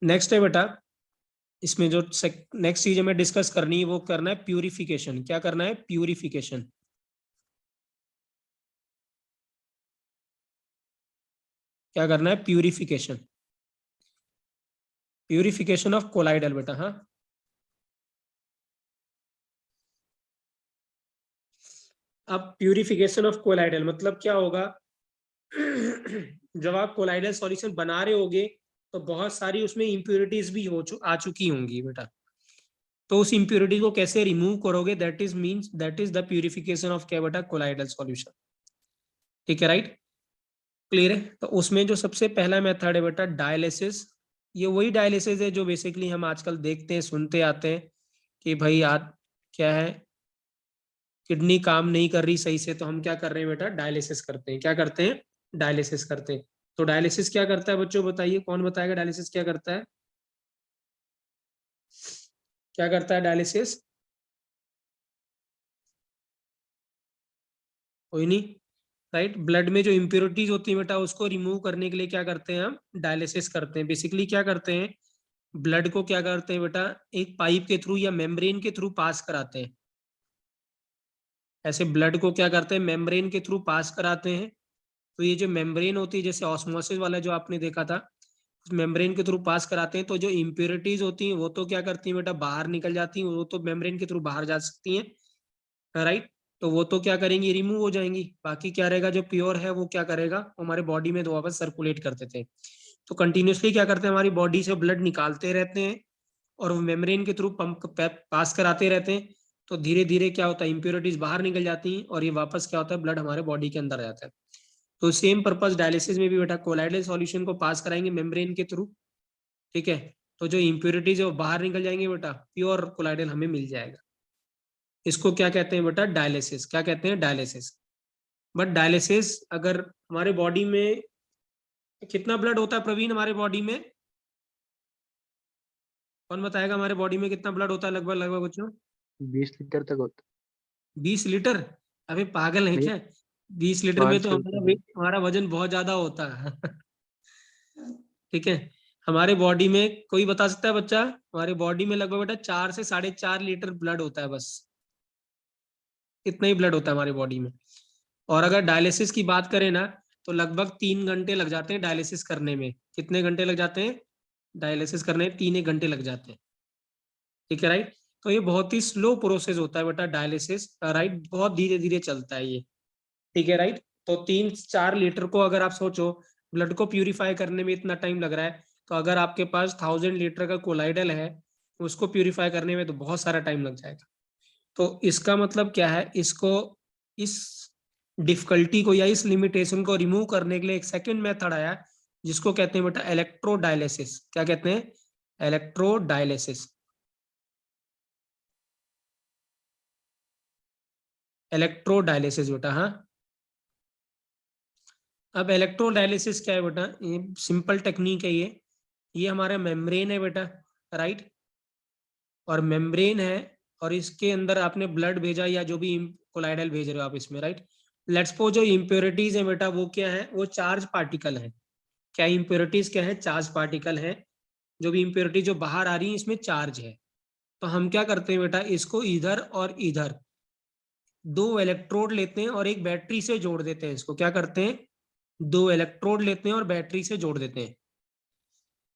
नेक्स्ट है बेटा, इसमें जो नेक्स्ट चीज हमें डिस्कस करनी है वो करना है प्यूरिफिकेशन। क्या करना है, प्यूरिफिकेशन। क्या करना है, प्यूरिफिकेशन, प्यूरिफिकेशन ऑफ कोलाइडल बेटा। हाँ, अब प्यूरिफिकेशन ऑफ कोलाइडल मतलब क्या होगा, जब आप कोलाइडल सॉल्यूशन बना रहे होगे तो बहुत सारी उसमें इम्प्योरिटीज भी आ चुकी होंगी बेटा। तो उस इम्प्योरिटी को कैसे रिमूव करोगे, that is the purification of क्या बेटा, कोलाइडल सॉल्यूशन। ठीक है, राइट, क्लियर है। तो उसमें जो सबसे पहला मेथड है बेटा डायलिसिस। ये वही डायलिसिस है जो बेसिकली हम आजकल देखते हैं, सुनते आते हैं कि भाई आज क्या है, किडनी काम नहीं कर रही सही से, तो हम क्या कर रहे हैं बेटा, डायलिसिस करते हैं। क्या करते हैं, डायलिसिस करते हैं। तो डायलिसिस क्या करता है बच्चों, बताइए कौन बताएगा डायलिसिस क्या करता है, क्या करता है डायलिसिस, कोई नहीं, राइट। ब्लड में जो इम्प्योरिटीज होती है बेटा उसको रिमूव करने के लिए क्या करते हैं हम, डायलिसिस करते हैं। बेसिकली क्या करते हैं, ब्लड को क्या करते हैं बेटा, एक पाइप के थ्रू या मेम्ब्रेन के थ्रू पास कराते हैं। ऐसे ब्लड को क्या करते हैं, मेम्ब्रेन के थ्रू पास कराते हैं। तो ये जो मेम्ब्रेन होती है, जैसे ऑस्मोसिस वाला जो आपने देखा था, उस मेम्ब्रेन के थ्रू पास कराते हैं। तो जो इम्प्योरिटीज होती हैं वो तो क्या करती हैं बेटा, बाहर निकल जाती हैं, वो तो मेम्ब्रेन के थ्रू बाहर जा सकती हैं, राइट। तो वो तो क्या करेंगी, रिमूव हो जाएंगी। बाकी क्या रहेगा, जो प्योर है वो क्या करेगा, वो हमारे बॉडी में तो वापस सर्कुलेट करते थे। तो कंटिन्यूसली क्या करते हैं, हमारी बॉडी से ब्लड निकालते रहते हैं और वो मेम्ब्रेन के थ्रू पंप पास कराते रहते हैं। तो धीरे धीरे क्या होता है, इम्प्योरिटीज बाहर निकल जाती हैं और ये वापस क्या होता है, ब्लड हमारे बॉडी के अंदर आ जाता है। तो सेम पर्पस डायलिसिस में भी बेटा, कोलाइडल सॉल्यूशन को पास कराएंगे मेम्ब्रेन के थ्रू। ठीक है, तो जो इम्प्योरिटीज है वो बाहर निकल जाएंगे बेटा, प्योर कोलाइडल हमें मिल जाएगा। इसको क्या कहते हैं बेटा, डायलिसिस। क्या कहते हैं, डायलिसिस। बट डायलिसिस अगर हमारे बॉडी में कितना ब्लड होता है प्रवीण, हमारे बॉडी में कौन बताएगा, हमारे बॉडी में कितना ब्लड होता है लगभग लगभग बच्चों, 20 लीटर तक होता 20 लीटर। अबे पागल है नहीं, क्या, 20 लीटर में 5 तो से हमारा ऊपर है। हमारा वजन बहुत ज्यादा होता है। ठीक है, हमारे बॉडी में कोई बता सकता है बच्चा, हमारे बॉडी में लगभग बेटा 4 से 4.5 लीटर ब्लड होता है बस, इतना ही ब्लड होता है हमारी बॉडी में। और अगर डायलिसिस की बात करें ना, तो लगभग 3 घंटे लग जाते हैं डायलिसिस करने में। कितने घंटे लग जाते हैं, डायलिसिस करने में 3 1 घंटे लग जाते हैं। ठीक है, राइट। तो ये बहुत ही स्लो प्रोसेस होता है बेटा डायलिसिस, राइट, बहुत धीरे धीरे चलता है ये। ठीक है, राइट। तो 3 4 लीटर को अगर आप सोचो, ब्लड को प्यूरिफाई करने में इतना टाइम लग रहा है, तो अगर आपके पास 1000 लीटर का कोलाइडल है, उसको प्यूरिफाई करने में तो बहुत सारा टाइम लग जाएगा। तो इसका मतलब क्या है, इसको, इस डिफिकल्टी को या इस लिमिटेशन को रिमूव करने के लिए एक सेकंड मेथड आया जिसको कहते हैं बेटा इलेक्ट्रोडायलिसिस। क्या कहते हैं, इलेक्ट्रोडायलिसिस। इलेक्ट्रोडायलिसिस बेटा, हाँ। अब इलेक्ट्रोडायलिसिस क्या है बेटा, ये सिंपल टेक्निक है ये हमारा मेम्ब्रेन है बेटा, राइट। और मेम्ब्रेन है और इसके अंदर आपने ब्लड भेजा या जो भी कोलाइडल भेज रहे हो आप इसमें, राइट। लेट्स सपोज जो इम्प्योरिटीज है बेटा वो क्या है, वो चार्ज पार्टिकल है। क्या इम्प्योरिटीज क्या है, चार्ज पार्टिकल है। जो भी इम्प्योरिटी जो बाहर आ रही है इसमें चार्ज है। तो हम क्या करते हैं बेटा, इसको इधर और इधर दो इलेक्ट्रोड लेते हैं और एक बैटरी से जोड़ देते हैं। इसको क्या करते हैं, दो इलेक्ट्रोड लेते हैं और बैटरी से जोड़ देते हैं।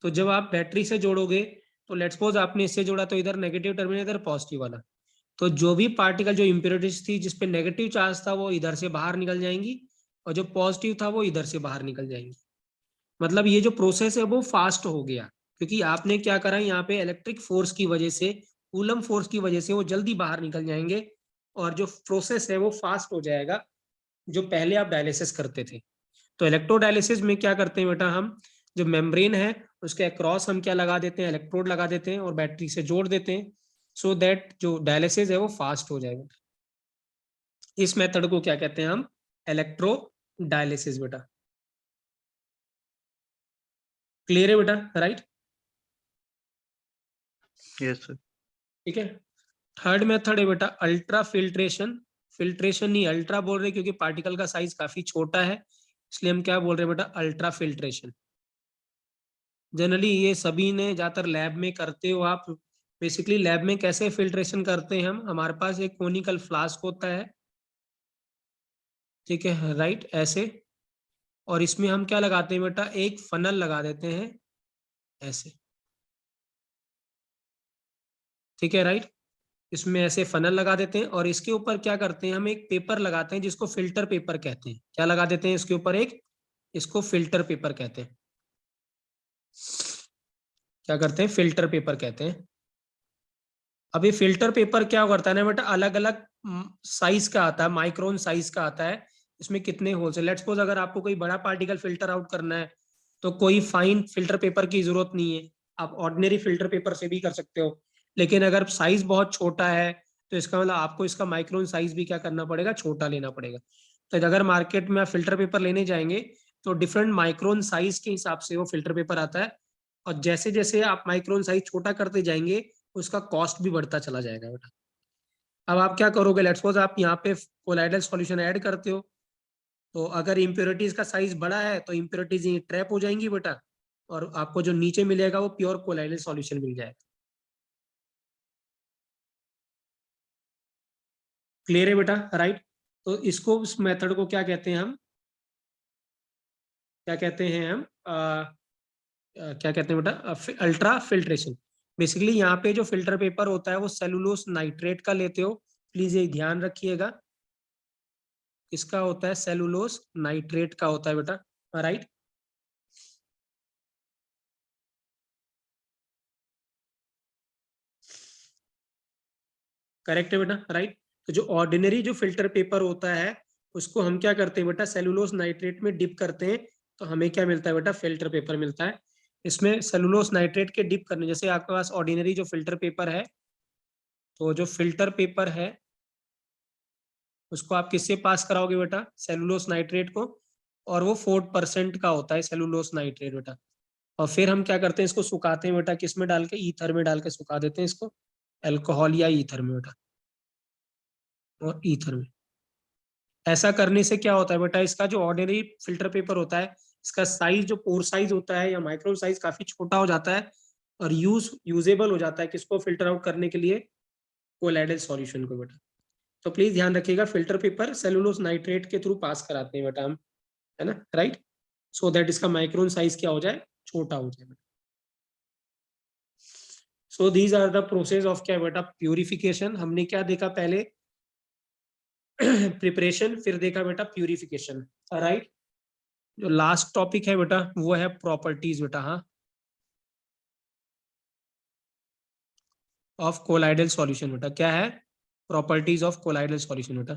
तो जब आप बैटरी से जोड़ोगे तो लेट्स सपोज आपने इससे जोड़ा तो इधर नेगेटिव टर्मिनल, इधर पॉजिटिव वाला, तो जो भी पार्टिकल, जो इम्प्योरिटीज थी जिसपे नेगेटिव चार्ज था वो इधर से बाहर निकल जाएंगी, और जो पॉजिटिव था वो इधर से बाहर निकल जाएंगी। मतलब ये जो प्रोसेस है वो फास्ट हो गया, क्योंकि आपने क्या करा, यहाँ पे इलेक्ट्रिक फोर्स की वजह से, कूलम फोर्स की वजह से वो जल्दी बाहर निकल जाएंगे, और जो प्रोसेस है वो फास्ट हो जाएगा, जो पहले आप डायलिसिस करते थे। तो इलेक्ट्रोडायलिसिस में क्या करते हैं बेटा, हम जो मेम्ब्रेन है उसके अक्रॉस हम क्या लगा देते हैं, इलेक्ट्रोड लगा देते हैं और बैटरी से जोड़ देते हैं, सो दैट जो डायलिसिस है वो फास्ट हो जाएगा। इस मेथड को क्या कहते हैं हम, इलेक्ट्रोडायलिसिस बेटा। क्लियर है बेटा, राइट? Yes sir. ठीक है। थर्ड मेथड है बेटा अल्ट्रा फिल्ट्रेशन। फिल्ट्रेशन नहीं, अल्ट्रा बोल रहे क्योंकि पार्टिकल का साइज काफी छोटा है, इसलिए हम क्या बोल रहे हैं बेटा, अल्ट्रा फिल्ट्रेशन। जनरली ये सभी ने ज्यादातर लैब में करते हो आप। बेसिकली लैब में कैसे फिल्ट्रेशन करते हैं हम, हमारे पास एक कोनिकल फ्लास्क होता है, ठीक है, राइट, ऐसे, और इसमें हम क्या लगाते हैं बेटा, एक फनल लगा देते हैं ऐसे, ठीक है, राइट। इसमें ऐसे फनल लगा देते हैं और इसके ऊपर क्या करते हैं, हम एक पेपर लगाते हैं जिसको फिल्टर पेपर कहते हैं। क्या लगा देते हैं इसके ऊपर, एक, इसको फिल्टर पेपर कहते हैं। क्या करते हैं, फिल्टर पेपर कहते हैं। अब ये फिल्टर पेपर क्या करता है ना बेटा, अलग अलग साइज का आता है, माइक्रोन साइज का आता है। इसमें कितने होल्स है, लेट्स सपोज अगर आपको कोई बड़ा पार्टिकल फिल्टर आउट करना है तो कोई फाइन फिल्टर पेपर की जरूरत नहीं है, आप ऑर्डिनरी फिल्टर पेपर से भी कर सकते हो। लेकिन अगर साइज बहुत छोटा है तो इसका मतलब आपको इसका माइक्रोन साइज भी क्या करना पड़ेगा, छोटा लेना पड़ेगा। तो अगर मार्केट में आप फिल्टर पेपर लेने जाएंगे तो डिफरेंट माइक्रोन साइज के हिसाब से वो फिल्टर पेपर आता है, और जैसे जैसे आप माइक्रोन साइज छोटा करते जाएंगे उसका कॉस्ट भी बढ़ता चला जाएगा बेटा। अब आप क्या करोगे, लेट्स सपोज आप यहाँ पे कोलाइडल सॉल्यूशन ऐड करते हो, तो अगर इम्प्योरिटीज का साइज बड़ा है तो इम्प्योरिटीज ट्रैप हो जाएंगी बेटा, और आपको जो नीचे मिलेगा वो प्योर कोलाइडल सॉल्यूशन मिल जाएगा। क्लियर है बेटा, राइट? तो इसको, इस मेथड को क्या कहते हैं हम, क्या कहते हैं हम, क्या कहते हैं बेटा, अल्ट्रा फिल्ट्रेशन। बेसिकली यहाँ पे जो फिल्टर पेपर होता है वो सेलुलोस नाइट्रेट का लेते हो, प्लीज ये ध्यान रखिएगा, इसका होता है सेलुलोस नाइट्रेट का होता है बेटा, राइट। करेक्ट है बेटा, राइट। तो जो ऑर्डिनरी जो फिल्टर पेपर होता है उसको हम क्या करते हैं बेटा, सेलुलोस नाइट्रेट में डिप करते हैं, तो हमें क्या मिलता है बेटा, फिल्टर पेपर मिलता है। इसमें सेलुलोस नाइट्रेट के डिप करने, जैसे आपके पास ऑर्डिनरी जो फिल्टर पेपर है, तो जो फिल्टर पेपर है उसको आप किससे पास कराओगे बेटा, सेलुलोस नाइट्रेट को, और वो 4% का होता है सेलुलोस नाइट्रेट बेटा। और फिर हम क्या करते हैं, इसको सुखाते हैं बेटा, किस में डाल के, ईथर में डाल के सुखा देते हैं इसको, अल्कोहल या ईथर में बेटा, और ईथर में। ऐसा करने से क्या होता है बेटा, इसका जो ऑर्डिनरी फिल्टर पेपर होता है इसका साइज, जो पोर साइज होता है या माइक्रो साइज काफी छोटा हो जाता है, और यूजेबल हो जाता है किसको, फिल्टर आउट करने के लिए, कोलाइडल सॉल्यूशन को बेटा। तो प्लीज ध्यान रखिएगा, फिल्टर पेपर सेलुलोस नाइट्रेट के थ्रू पास कराते हैं बेटा हम, है ना, राइट, सो दैट इसका माइक्रोन साइज क्या हो जाए, छोटा हो जाए बेटा। So these are the process of क्या बेटा, प्यूरिफिकेशन। हमने क्या देखा पहले, प्रिपरेशन, फिर देखा बेटा प्यूरिफिकेशन, राइट। जो लास्ट टॉपिक है बेटा वो है प्रॉपर्टीज बेटा, हाँ, ऑफ कोलाइडल सॉल्यूशन बेटा। क्या है, प्रॉपर्टीज ऑफ कोलाइडल सॉल्यूशन बेटा।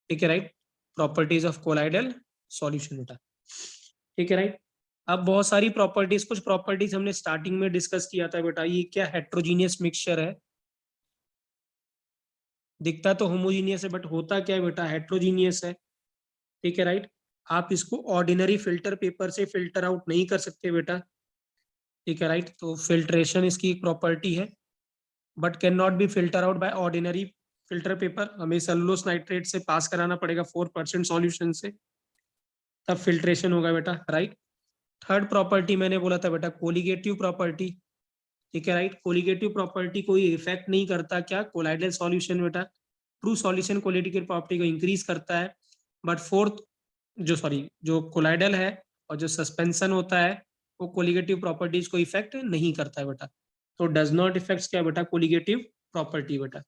ठीक है, right, properties of colloidal solution बेटा, ठीक है, राइट। अब बहुत सारी प्रॉपर्टीज, कुछ प्रॉपर्टीज हमने स्टार्टिंग में डिस्कस किया था बेटा। ये क्या हेट्रोजीनियस मिक्सचर है, दिखता तो होमोजीनियस है बट होता क्या है बेटा, हेट्रोजीनियस है, ठीक है, राइट। आप इसको ऑर्डिनरी फिल्टर पेपर से फिल्टर आउट नहीं कर सकते बेटा, ठीक है, राइट। तो फिल्ट्रेशन इसकी एक प्रॉपर्टी है, but can not be filter out by ordinary filter paper. हमें सेलुलोस नाइट्रेट से पास कराना पड़ेगा 4% सॉल्यूशन से, तब फिल्ट्रेशन होगा बेटा, राइट। थर्ड प्रॉपर्टी मैंने बोला था बेटा कोलिगेटिव प्रॉपर्टी, ठीक है राइट। कोलिगेटिव प्रॉपर्टी कोई इफेक्ट नहीं करता क्या कोलाइडल सॉल्यूशन बेटा, ट्रू सॉल्यूशन कोलिगेटिव प्रॉपर्टी को इंक्रीज करता है, बट फोर्थ जो कोलाइडल है और जो सस्पेंशन होता है वो कोलिगेटिव प्रॉपर्टीज को इफेक्ट नहीं करता है बेटा, तो डज नॉट इफेक्ट क्या बेटा कोलिगेटिव प्रॉपर्टी बेटा।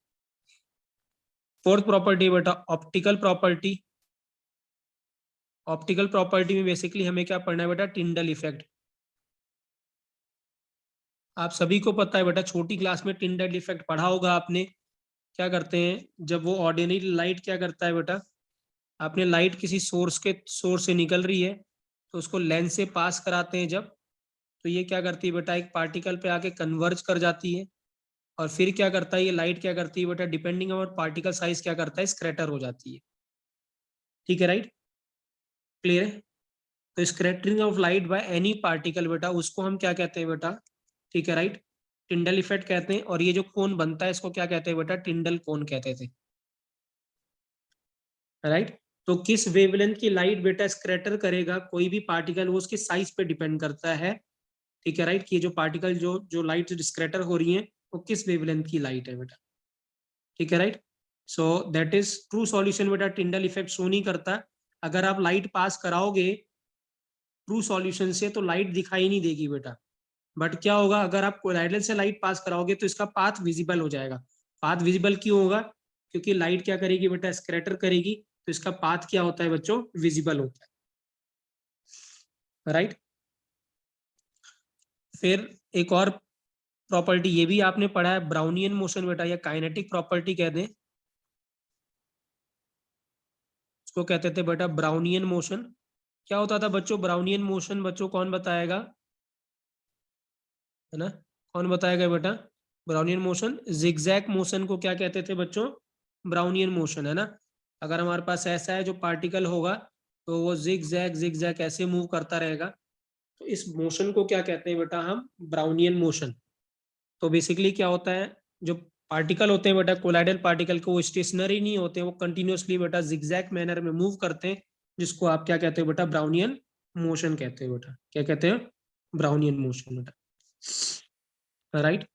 फोर्थ प्रॉपर्टी बेटा ऑप्टिकल प्रॉपर्टी, ऑप्टिकल प्रॉपर्टी में बेसिकली हमें क्या पढ़ना है बेटा टिंडल इफेक्ट। आप सभी को पता है बेटा छोटी क्लास में टिंडल इफेक्ट पढ़ा होगा आपने। क्या करते हैं जब वो ऑर्डिनरी लाइट क्या करता है बेटा, आपने लाइट किसी सोर्स से निकल रही है तो उसको लेंस से पास कराते हैं जब, तो ये क्या करती है बेटा एक पार्टिकल पे आके कन्वर्ज कर जाती है और फिर क्या करता है ये लाइट क्या करती है बेटा डिपेंडिंग ऑन पार्टिकल साइज क्या करता है स्कैटर हो जाती है, ठीक है राइट, क्लियर है। तो scattering of light by any particle बेटा उसको हम क्या कहते हैं बेटा, ठीक है राइट, टिंडल इफेक्ट कहते हैं। और ये जो कोन बनता है इसको क्या कहते हैं बेटा टिंडल कोन कहते थे, राइट। तो किस वेवलेंथ की लाइट बेटा स्कैटर करेगा कोई भी पार्टिकल वो उसके साइज पे डिपेंड करता है, ठीक है राइट, कि ये जो पार्टिकल जो लाइट स्कैटर हो रही है वो किस वेवलेंथ की लाइट है बेटा, ठीक है right. So that is true solution बेटा टिंडल इफेक्ट शो नहीं करता। अगर आप लाइट पास कराओगे ट्रू सॉल्यूशन से तो लाइट दिखाई नहीं देगी बेटा, बट क्या होगा अगर आप कोलाइडल से लाइट पास कराओगे तो इसका पाथ विजिबल हो जाएगा। पाथ विजिबल क्यों होगा, क्योंकि लाइट क्या करेगी बेटा स्कैटर करेगी तो इसका पाथ क्या होता है बच्चों विजिबल होता है, राइट। फिर एक और प्रॉपर्टी ये भी आपने पढ़ा है ब्राउनियन मोशन बेटा या काइनेटिक प्रॉपर्टी कहते हैं, इसको कहते थे बेटा ब्राउनियन मोशन। क्या होता था बच्चों ब्राउनियन मोशन, बच्चों कौन बताएगा, है ना, कौन बताएगा बेटा ब्राउनियन मोशन। जिगजैग मोशन को क्या कहते थे बच्चों ब्राउनियन मोशन, है ना। अगर हमारे पास ऐसा है जो पार्टिकल होगा तो वो जिगजैग ऐसे मूव करता रहेगा, तो इस मोशन को क्या कहते हैं बेटा हम ब्राउनियन मोशन। तो बेसिकली क्या होता है जो पार्टिकल होते हैं बेटा कोलाइडल पार्टिकल को वो स्टेशनरी नहीं होते, वो कंटिन्यूअसली बेटा जिगजैग मैनर में मूव करते हैं, जिसको आप क्या कहते हो बेटा ब्राउनियन मोशन कहते हो बेटा, क्या कहते हैं ब्राउनियन मोशन बेटा, राइट।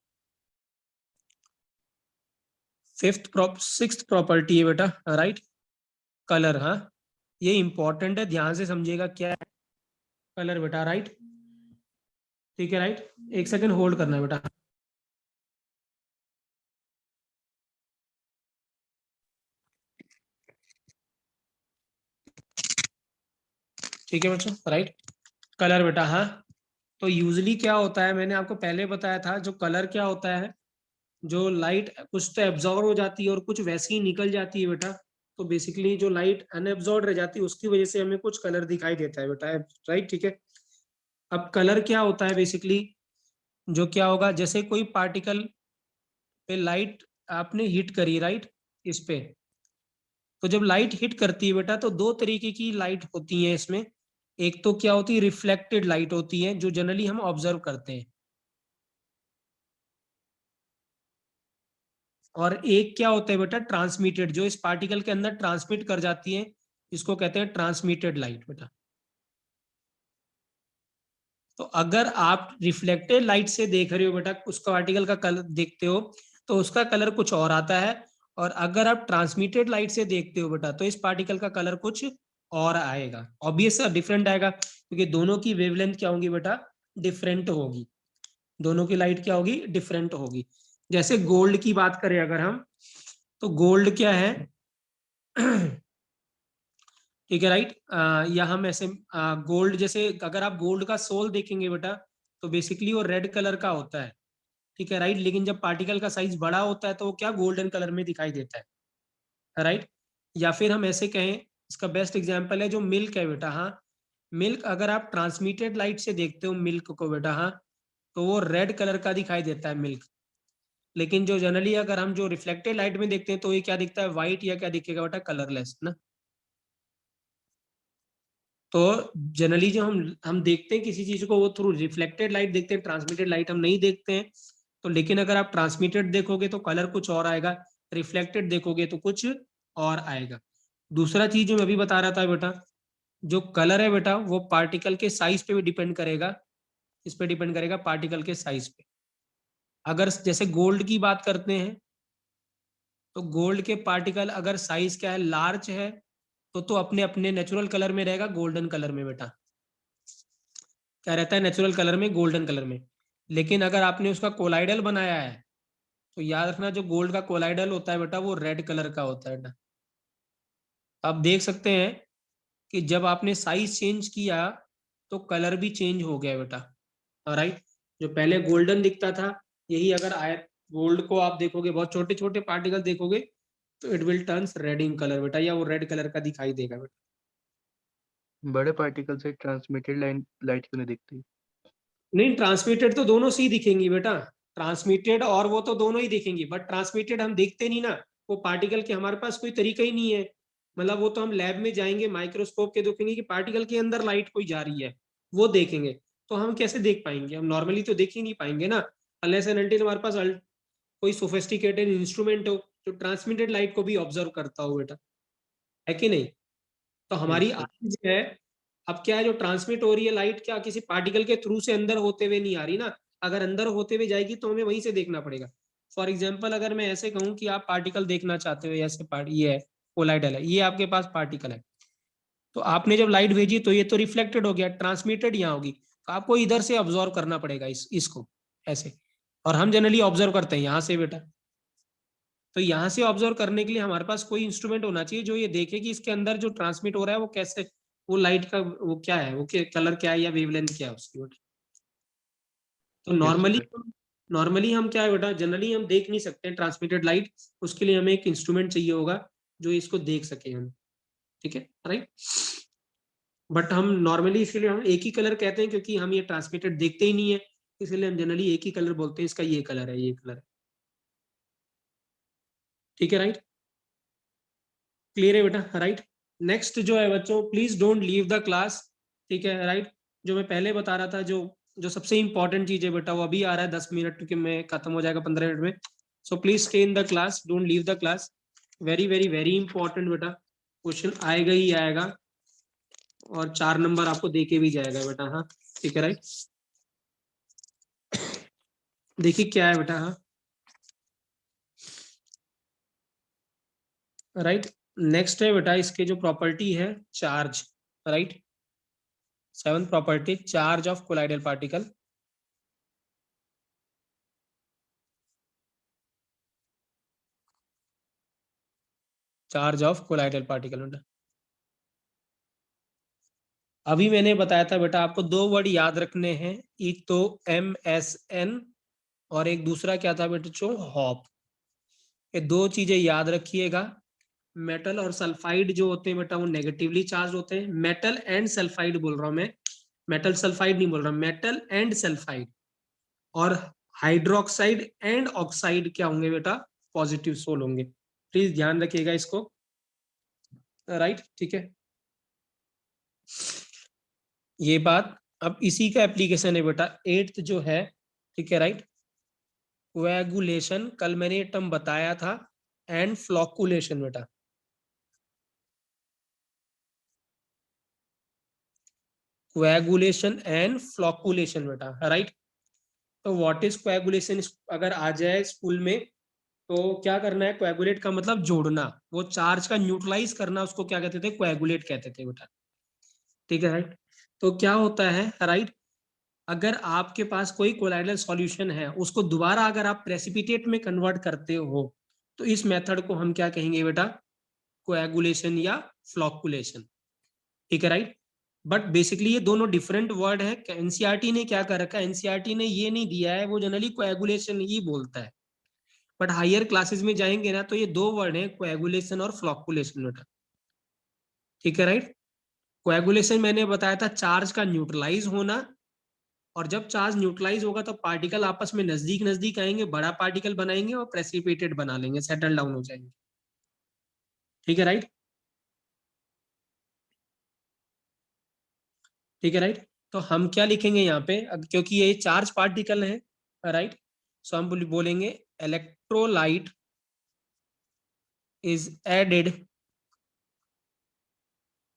सिक्स्थ प्रॉपर्टी है बेटा राइट कलर, हाँ ये इंपॉर्टेंट है ध्यान से समझिएगा क्या है कलर बेटा, राइट, ठीक है राइट। एक सेकंड होल्ड करना है बेटा, ठीक है बच्चों, राइट कलर बेटा, हाँ। तो यूजली क्या होता है मैंने आपको पहले बताया था जो कलर क्या होता है, जो लाइट कुछ तो एब्जॉर्ब हो जाती है और कुछ वैसी ही निकल जाती है बेटा, तो बेसिकली जो लाइट अनएब्जॉर्ब रह जाती है उसकी वजह से हमें कुछ कलर दिखाई देता है बेटा, राइट, ठीक है। अब कलर क्या होता है बेसिकली, जो क्या होगा जैसे कोई पार्टिकल पे लाइट आपने हिट करी राइट इस पे, तो जब लाइट हिट करती है बेटा तो दो तरीके की लाइट होती है इसमें। एक तो क्या होती है रिफ्लेक्टेड लाइट होती है जो जनरली हम ऑब्जर्व करते हैं, और एक क्या होता है बेटा ट्रांसमिटेड जो इस पार्टिकल के अंदर ट्रांसमिट कर जाती है, इसको कहते हैं ट्रांसमिटेड लाइट बेटा। तो अगर आप रिफ्लेक्टेड लाइट से देख रहे हो बेटा उस पार्टिकल का कलर देखते हो तो उसका कलर कुछ और आता है, और अगर आप ट्रांसमिटेड लाइट से देखते हो बेटा तो इस पार्टिकल का कलर कुछ और आएगा, ऑब्वियस डिफरेंट आएगा क्योंकि दोनों की वेवलेंथ क्या होगी बेटा डिफरेंट होगी, दोनों की लाइट क्या होगी डिफरेंट होगी। जैसे गोल्ड की बात करें अगर हम, तो गोल्ड क्या है ठीक है राइट, या हम ऐसे गोल्ड जैसे अगर आप गोल्ड का सोल देखेंगे बेटा तो बेसिकली वो रेड कलर का होता है, ठीक है राइट, लेकिन जब पार्टिकल का साइज बड़ा होता है तो वो क्या गोल्डन कलर में दिखाई देता है, राइट। या फिर हम ऐसे कहें इसका बेस्ट एग्जांपल है जो मिल्क है बेटा, हाँ मिल्क अगर आप ट्रांसमिटेड लाइट से देखते हो मिल्क को बेटा, हाँ तो वो रेड कलर का दिखाई देता है मिल्क, लेकिन जो जनरली अगर हम जो रिफ्लेक्टेड लाइट में देखते हैं तो ये क्या दिखता है व्हाइट या क्या दिखेगा बेटा कलरलेस ना। तो जनरली जो हम देखते हैं किसी चीज को वो थ्रू रिफ्लेक्टेड लाइट देखते हैं, ट्रांसमिटेड लाइट हम नहीं देखते हैं। तो लेकिन अगर आप ट्रांसमिटेड देखोगे तो कलर कुछ और आएगा, रिफ्लेक्टेड देखोगे तो कुछ और आएगा। दूसरा चीज जो मैं अभी बता रहा था बेटा जो कलर है बेटा वो पार्टिकल के साइज पे भी डिपेंड करेगा, इस पे डिपेंड करेगा पार्टिकल के साइज पे। अगर जैसे गोल्ड की बात करते हैं तो गोल्ड के पार्टिकल अगर साइज क्या है, लार्ज है, तो अपने अपने नेचुरल कलर में रहेगा, गोल्डन कलर में बेटा क्या रहता है, नेचुरल कलर में, गोल्डन कलर में। लेकिन अगर आपने उसका कोलाइडल बनाया है तो याद रखना जो गोल्ड का कोलाइडल होता है बेटा वो रेड कलर का होता है बेटा। आप देख सकते हैं कि जब आपने साइज चेंज किया तो कलर भी चेंज हो गया बेटा, राइट। जो पहले गोल्डन दिखता था, यही अगर आय गोल्ड को आप देखोगे, बहुत छोटे छोटे पार्टिकल देखोगे तो it will turns red in colour बेटा, या वो रेड कलर का दिखाई देगा बेटा। बड़े पार्टिकल से ट्रांसमिटेड लाइट क्यों नहीं दिखती? नहीं, ट्रांसमिटेड तो दोनों से ही दिखेंगी बेटा, ट्रांसमिटेड और वो तो दोनों ही दिखेंगी, बट ट्रांसमिटेड हम देखते नहीं ना, वो पार्टिकल के हमारे पास कोई तरीका ही नहीं है। मतलब वो तो हम लैब में जाएंगे, माइक्रोस्कोप के देखेंगे कि पार्टिकल के अंदर लाइट कोई जा रही है, वो देखेंगे। तो हम कैसे देख पाएंगे, हम नॉर्मली तो देख ही नहीं पाएंगे ना, अनलेस एंड अनटिल हमारे पास कोई सोफिस्टिकेटेड इंस्ट्रूमेंट हो जो ट्रांसमिटेड लाइट को भी ऑब्जर्व करता हो बेटा, है कि नहीं। तो हमारी यस सर। आंख जो है, अब क्या है, जो ट्रांसमिट हो रही है लाइट, क्या किसी पार्टिकल के थ्रू से अंदर होते हुए नहीं आ रही ना। अगर अंदर होते हुए जाएगी तो हमें वहीं से देखना पड़ेगा। फॉर एग्जाम्पल अगर मैं ऐसे कहूँ कि आप पार्टिकल देखना चाहते हो, ऐसे ये है कोलाइडल है, ये आपके पास पार्टिकल है, तो आपने जब लाइट भेजी तो ये तो रिफ्लेक्टेड हो गया, ट्रांसमिटेड यहाँ होगी, तो आपको इधर से ऑब्जर्व करना पड़ेगा इसको ऐसे। और हम जनरली ऑब्जर्व करते हैं यहाँ से बेटा। तो यहाँ से ऑब्जर्व करने के लिए हमारे पास कोई इंस्ट्रूमेंट होना चाहिए जो ये देखे कि इसके अंदर जो ट्रांसमिट हो रहा है वो कैसे, वो लाइट का वो क्या है, वो कलर क्या है या वेवलेंथ क्या है उसकी बेटा। तो यस नॉर्मली सर। नॉर्मली हम क्या है बेटा, जनरली हम देख नहीं सकते ट्रांसमिटेड लाइट, उसके लिए हमें एक इंस्ट्रूमेंट चाहिए होगा जो इसको देख सके हम, ठीक है, राइट। बट हम नॉर्मली इसीलिए हम एक ही कलर कहते हैं क्योंकि हम ये ट्रांसमिटेड देखते ही नहीं है, इसलिए हम जनरली एक ही कलर बोलते हैं, इसका ये कलर है, ये कलर है, ठीक है, राइट। क्लियर है बेटा, राइट। नेक्स्ट जो है बच्चों, please don't leave the class, ठीक है, राइट। जो मैं पहले बता रहा था, जो जो सबसे इंपॉर्टेंट चीज है बेटा, वो अभी आ रहा है 10 मिनट, क्योंकि मैं खत्म हो जाएगा 15 मिनट में। So please stay in the class, don't leave the class. Very very very important बेटा, क्वेश्चन आएगा ही आएगा, और 4 नंबर आपको देके भी जाएगा बेटा, हाँ, ठीक है, राइट। देखिए क्या है बेटा, हाँ, राइट। नेक्स्ट है बेटा इसके जो प्रॉपर्टी है, charge, right. 7th property, charge of colloidal particle. Charge of colloidal particle बेटा, अभी मैंने बताया था बेटा आपको 2 वर्ड याद रखने हैं, एक तो MSN और एक दूसरा क्या था बेटा जो हॉप। ये 2 चीजें याद रखिएगा। मेटल और सल्फाइड जो होते हैं बेटा वो नेगेटिवली चार्ज होते हैं, मेटल एंड सल्फाइड बोल रहा हूं मैं, मेटल सल्फाइड नहीं बोल रहा, मेटल एंड सल्फाइड। और हाइड्रोक्साइड एंड ऑक्साइड क्या होंगे बेटा, पॉजिटिव सोल होंगे। प्लीज ध्यान रखिएगा इसको, राइट, ठीक है, ये बात। अब इसी का एप्लीकेशन है बेटा 8th जो है, ठीक है, राइट। कोएगुलेशन, कल मैंने ये टर्म बताया था, एंड फ्लॉकुलेशन बेटा। कोएगुलेशन एंड फ्लॉकुलेशन बेटा, राइट। तो व्हाट इज कोएगुलेशन, अगर आ जाए स्कूल में तो क्या करना है, कोएगुलेट का मतलब जोड़ना, वो चार्ज का न्यूट्रलाइज करना, उसको क्या कहते थे, कोएगुलेट कहते थे बेटा, ठीक है, राइट। तो क्या होता है, राइट, अगर आपके पास कोई कोलाइडल सॉल्यूशन है, उसको दोबारा अगर आप प्रेसिपिटेट में कन्वर्ट करते हो तो इस मेथड को हम क्या कहेंगे बेटा, कोएगुलेशन या फ्लॉकुलेशन, ठीक है, राइट। बट बेसिकली ये दोनों डिफरेंट वर्ड है। एनसीईआरटी ने क्या कर रखा है, एनसीईआरटी ने ये नहीं दिया है, वो जनरली कोएगुलेशन ही बोलता है। बट हायर क्लासेस में जाएंगे ना तो ये 2 वर्ड है, कोएगुलेशन और फ्लॉकुलेशन बेटा, ठीक है, राइट। कोएगुलेशन मैंने बताया था चार्ज का न्यूट्रलाइज होना, और जब चार्ज न्यूट्रलाइज होगा तो पार्टिकल आपस में नजदीक नजदीक आएंगे, बड़ा पार्टिकल बनाएंगे और प्रेसिपिटेट बना लेंगे, सेटल डाउन हो जाएंगे, ठीक है, राइट, ठीक है, राइट। तो हम क्या लिखेंगे यहाँ पे, क्योंकि ये चार्ज पार्टिकल है, राइट, सो हम बोलेंगे electrolyte is added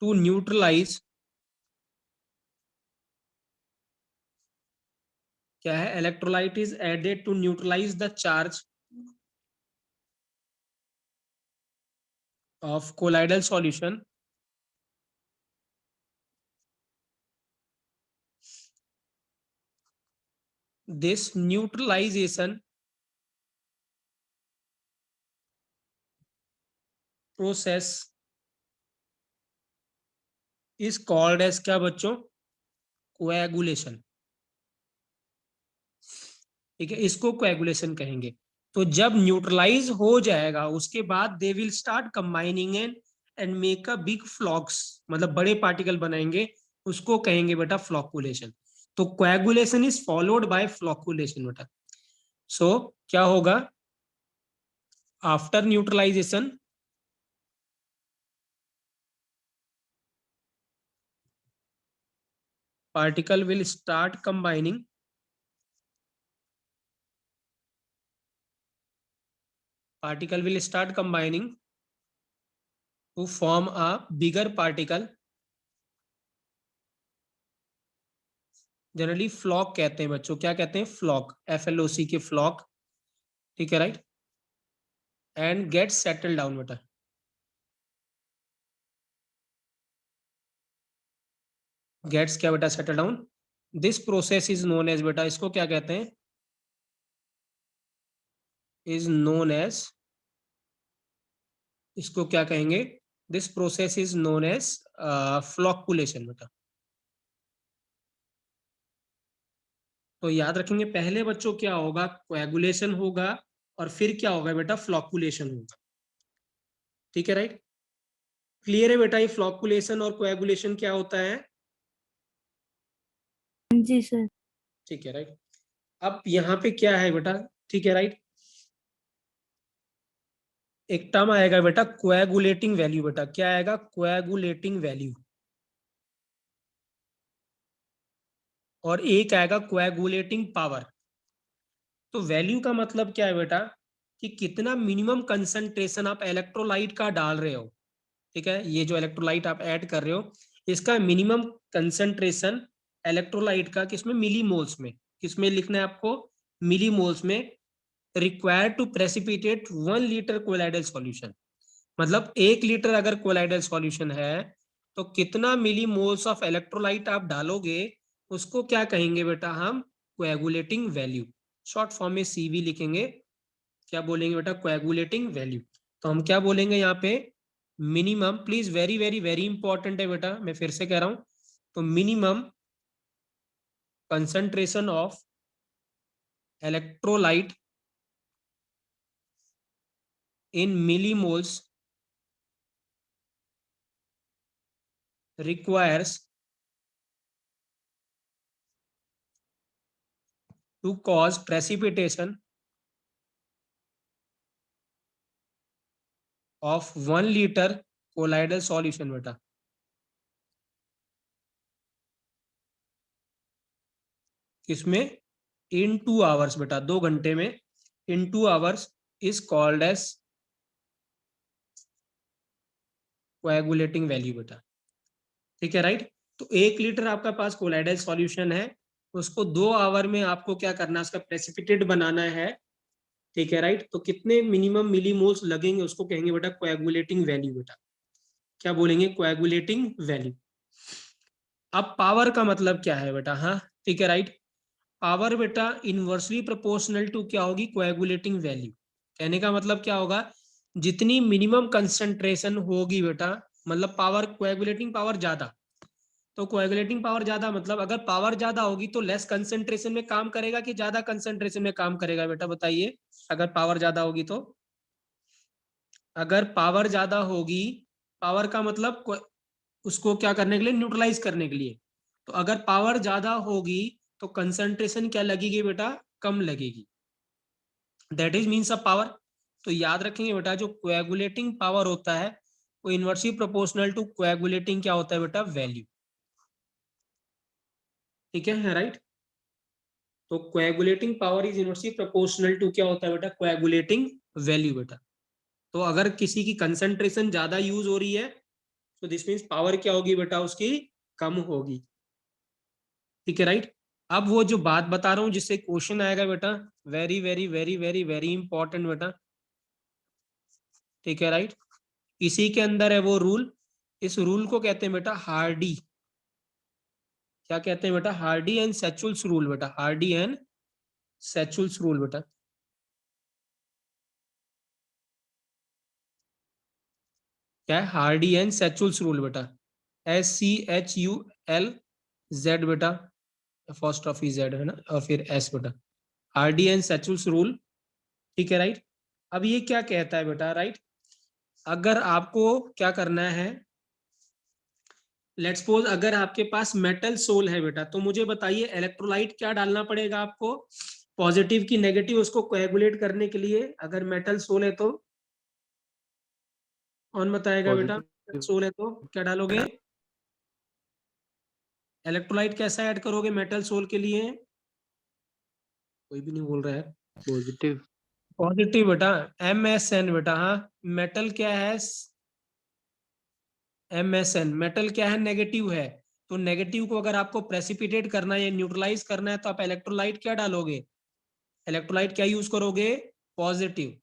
to neutralize क्या है, electrolyte is added to neutralize the charge of colloidal solution this neutralization process is called as क्या बच्चों, कोएगुलेशन। ठीक है, इसको कोएगुलेशन कहेंगे। तो जब न्यूट्रलाइज हो जाएगा उसके बाद they will start combining and make a big flocks, मतलब बड़े पार्टिकल बनाएंगे, उसको कहेंगे बेटा फ्लॉकुलेशन। तो coagulation is followed by flocculation बेटा। सो क्या होगा, after neutralisation particle will start combining to form a bigger particle, generally floc कहते हैं बच्चों। क्या कहते हैं, फ्लॉक, FLOC के फ्लॉक। ठीक है, right. And get settle down बेटा। गेट्स क्या बेटा, settle down. This process is known as बेटा, इसको क्या कहते हैं, इज नोन एज, इसको क्या कहेंगे, this process is known as flocculation बेटा। तो याद रखेंगे, पहले बच्चों क्या होगा, कोएगुलेशन होगा, और फिर क्या होगा बेटा, फ्लॉकुलेशन होगा। ठीक है, राइट। क्लियर है बेटा, ये फ्लॉकुलेशन और कोएगुलेशन क्या होता है। जी सर। ठीक है, राइट। अब यहाँ पे क्या है बेटा, ठीक है, राइट, एक टर्म आएगा बेटा कोएगुलेटिंग वैल्यू बेटा। क्या आएगा, कोएगुलेटिंग वैल्यू, और एक आएगा कोएगुलेटिंग पावर। तो वैल्यू का मतलब क्या है बेटा, कि कितना मिनिमम कंसंट्रेशन आप इलेक्ट्रोलाइट का डाल रहे हो। ठीक है, ये जो इलेक्ट्रोलाइट आप ऐड कर रहे हो, इसका मिनिमम कंसंट्रेशन इलेक्ट्रोलाइट का किसमें, मिलीमोल्स में। किसमें लिखना है आपको, मिलीमोल्स में। Required to precipitate 1 litre colloidal solution, मतलब 1 लीटर अगर कोलाइडल सॉल्यूशन है तो कितना मिलीमोल्स ऑफ इलेक्ट्रोलाइट आप डालोगे, उसको क्या कहेंगे बेटा हम, कोएगुलेटिंग वैल्यू। शॉर्ट फॉर्म में CV लिखेंगे। क्या बोलेंगे बेटा, कोएगुलेटिंग वैल्यू। तो हम क्या बोलेंगे यहाँ पे, minimum, please very very very important है बेटा, मैं फिर से कह रहा हूं। तो minimum concentration of electrolyte in millimoles requires to cause precipitation of 1 liter colloidal solution बेटा। किसमें, in 2 hours बेटा, 2 घंटे में, in 2 hours is called as coagulating value बेटा। ठीक है, राइट। तो 1 लीटर आपका पास कोलाइडल सॉल्यूशन है, उसको 2 आवर में आपको क्या करना है, उसका प्रेसिपिटेट बनाना है। ठीक है, राइट। तो कितने मिनिमम मिलीमोल्स लगेंगे, उसको कहेंगे बेटा कोएगुलेटिंग वैल्यू बेटा। क्या बोलेंगे, कोएगुलेटिंग वैल्यू। अब पावर का मतलब क्या है बेटा, हाँ, ठीक है, राइट। पावर बेटा इनवर्सली प्रोपोर्शनल टू क्या होगी, कोएगुलेटिंग वैल्यू। कहने का मतलब क्या होगा, जितनी मिनिमम कंसंट्रेशन होगी बेटा, मतलब पावर, कोएगुलेटिंग पावर ज्यादा, तो कोएगुलेटिंग पावर ज्यादा मतलब अगर पावर ज्यादा होगी तो लेस कंसंट्रेशन में काम करेगा कि ज्यादा कंसंट्रेशन में काम करेगा बेटा, बताइए। अगर पावर ज्यादा होगी तो, अगर पावर ज्यादा होगी, पावर का मतलब उसको क्या करने के लिए, न्यूट्रलाइज करने के लिए। तो अगर पावर ज्यादा होगी तो कंसंट्रेशन क्या लगेगी बेटा, कम लगेगी। That is means of power. तो याद रखेंगे बेटा, जो कोएगुलेटिंग पावर होता है वो इनवर्सली प्रोपोर्शनल टू कोएगुलेटिंग क्या होता है बेटा, वैल्यू। ठीक है, राइट। तो coagulating power is inversely proportional to क्या होता है बेटा, कोएगुलेटिंग वैल्यू बेटा। तो अगर किसी की कंसंट्रेशन ज्यादा यूज हो रही है तो दिस मीन्स पावर क्या होगी बेटा, उसकी कम होगी। ठीक है, राइट। अब वो जो बात बता रहा हूं जिससे क्वेश्चन आएगा बेटा, very very very very very important बेटा, ठीक है राइट। इसी के अंदर है वो रूल, इस रूल को कहते हैं बेटा हार्डी। क्या कहते हैं बेटा? हार्डी एंड सैचुअल्स रूल बेटा, हार्डी एंड सैचुअल्स रूल बेटा। क्या है? हार्डी एंड सैचुअल्स रूल बेटा, SCHULZ बेटा, फर्स्ट ऑफ जेड है ना, और फिर S बेटा, हार्डी एंड सैचुअल्स रूल, ठीक है राइट। अब ये क्या कहता है बेटा राइट, अगर आपको क्या करना है, लेट्स सपोज अगर आपके पास मेटल सोल है बेटा, तो मुझे बताइए इलेक्ट्रोलाइट क्या डालना पड़ेगा आपको, पॉजिटिव की नेगेटिव उसको कोएगुलेट करने के लिए। अगर मेटल सोल है तो कौन बताएगा बेटा? पॉजिटिव। सोल है तो क्या डालोगे? इलेक्ट्रोलाइट कैसा ऐड करोगे मेटल सोल के लिए? कोई भी नहीं बोल रहा है। पॉजिटिव। पॉजिटिव बेटा, MSN बेटा। हाँ, मेटल क्या है? MSN। मेटल क्या है? नेगेटिव है। तो नेगेटिव को अगर आपको प्रेसिपिटेट करना है या न्यूट्रलाइज करना है तो आप इलेक्ट्रोलाइट क्या डालोगे? इलेक्ट्रोलाइट क्या यूज करोगे? पॉजिटिव।